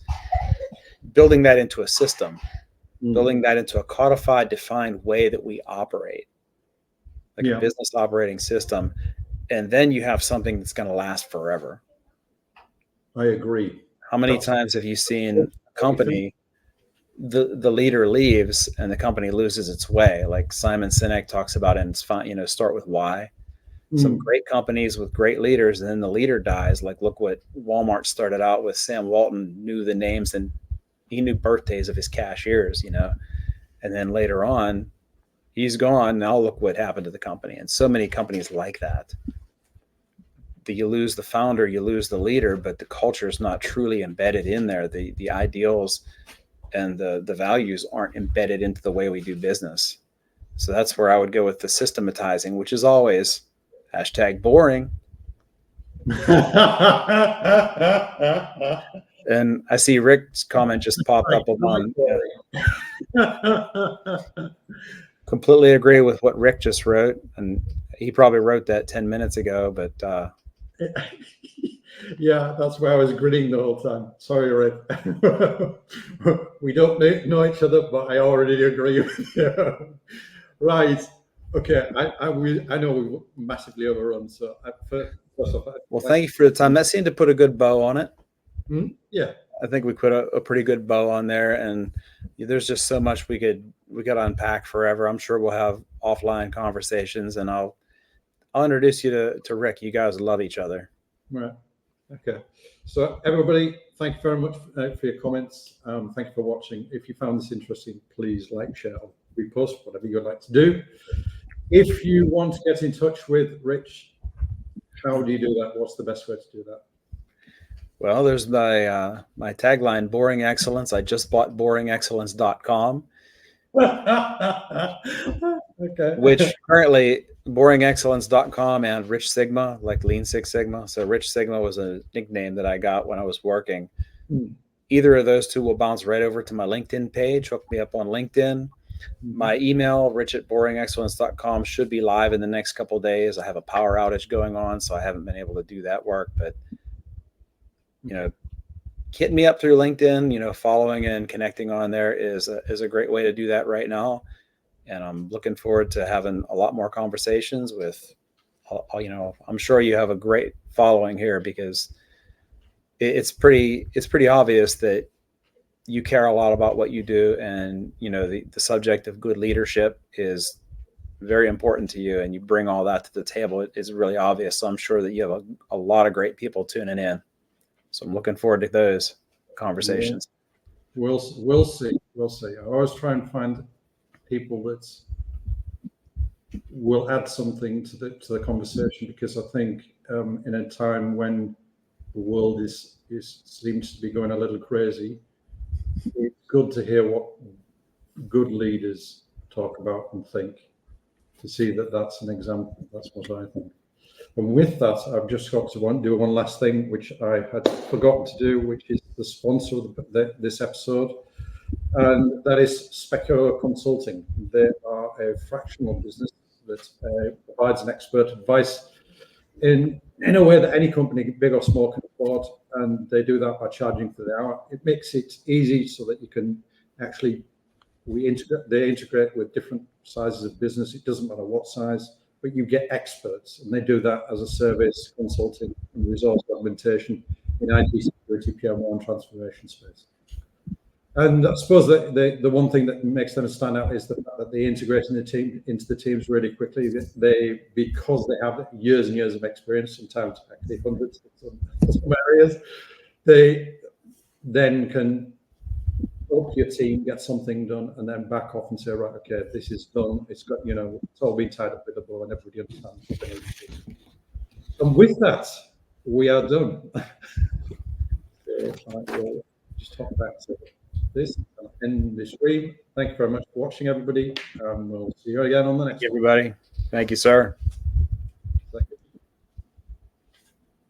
building that into a system, building that into a codified, defined way that we operate, like a business operating system. And then you have something that's going to last forever. I agree. How many times have you seen a company, the leader leaves and the company loses its way? Like Simon Sinek talks about it, and it's fine, start with why. Some great companies with great leaders, and then the leader dies. Like, look what Walmart started out with. Sam Walton knew the names and he knew birthdays of his cashiers, and then later on he's gone. Now look what happened to the company. And so many companies like that. You lose the founder, you lose the leader, but the culture is not truly embedded in there. The ideals and the values aren't embedded into the way we do business. So that's where I would go with the systematizing, which is always #boring. And I see Rick's comment just popped up on. Completely agree with what Rick just wrote, and he probably wrote that 10 minutes ago, but yeah, that's why I was grinning the whole time. Sorry, Rick. We don't know each other, but I already agree with you. Right. Okay. I know we massively overrun. So first off, well, thank you for the time. That seemed to put a good bow on it. Yeah. I think we put a pretty good bow on there, and there's just so much we could unpack forever. I'm sure we'll have offline conversations, and I'll introduce you to Rick. You guys love each other. Right. Okay. So everybody, thank you very much for your comments. Thank you for watching. If you found this interesting, please like, share, or repost, whatever you'd like to do. If you want to get in touch with Rich, how do you do that? What's the best way to do that? Well, there's my tagline, Boring Excellence. I just bought boringexcellence.com. Okay. Which currently boringexcellence.com and Rich Sigma, like Lean Six Sigma. So Rich Sigma was a nickname that I got when I was working. Either of those two will bounce right over to my LinkedIn page. Hook me up on LinkedIn. My email, rich@boringexcellence.com, should be live in the next couple of days. I have a power outage going on, so I haven't been able to do that work. But, hitting me up through LinkedIn, following and connecting on there is a great way to do that right now. And I'm looking forward to having a lot more conversations with, I'm sure you have a great following here, because it's pretty obvious that you care a lot about what you do. And, the subject of good leadership is very important to you, and you bring all that to the table. It is really obvious. So I'm sure that you have a lot of great people tuning in. So I'm looking forward to those conversations. Yeah. We'll see. I always try and find people that will add something to the conversation, because I think in a time when the world seems to be going a little crazy, it's good to hear what good leaders talk about and think, to see that that's an example. That's what I think. And with that, I've just got to do one last thing, which I had forgotten to do, which is the sponsor of this episode. And that is Specuro Consulting. They are a fractional business that provides an expert advice in a way that any company, big or small, can afford. And they do that by charging for the hour. It makes it easy so that you can actually, they integrate with different sizes of business. It doesn't matter what size, but you get experts, and they do that as a service, consulting and resource augmentation in IT security, PMO, and transformation space. And I suppose that the one thing that makes them stand out is the fact that they integrate in the team into the teams really quickly. They because they have years and years of experience, sometimes actually hundreds in some areas, they then can help your team get something done and then back off and say, right, okay, this is done. It's got, it's all been tied up with a bow and everybody understands what they need to do. And with that, we are done. So I will just hop back to this and end the stream. Thank you very much for watching, everybody. We'll see you again on the next one. Everybody, thank you, sir.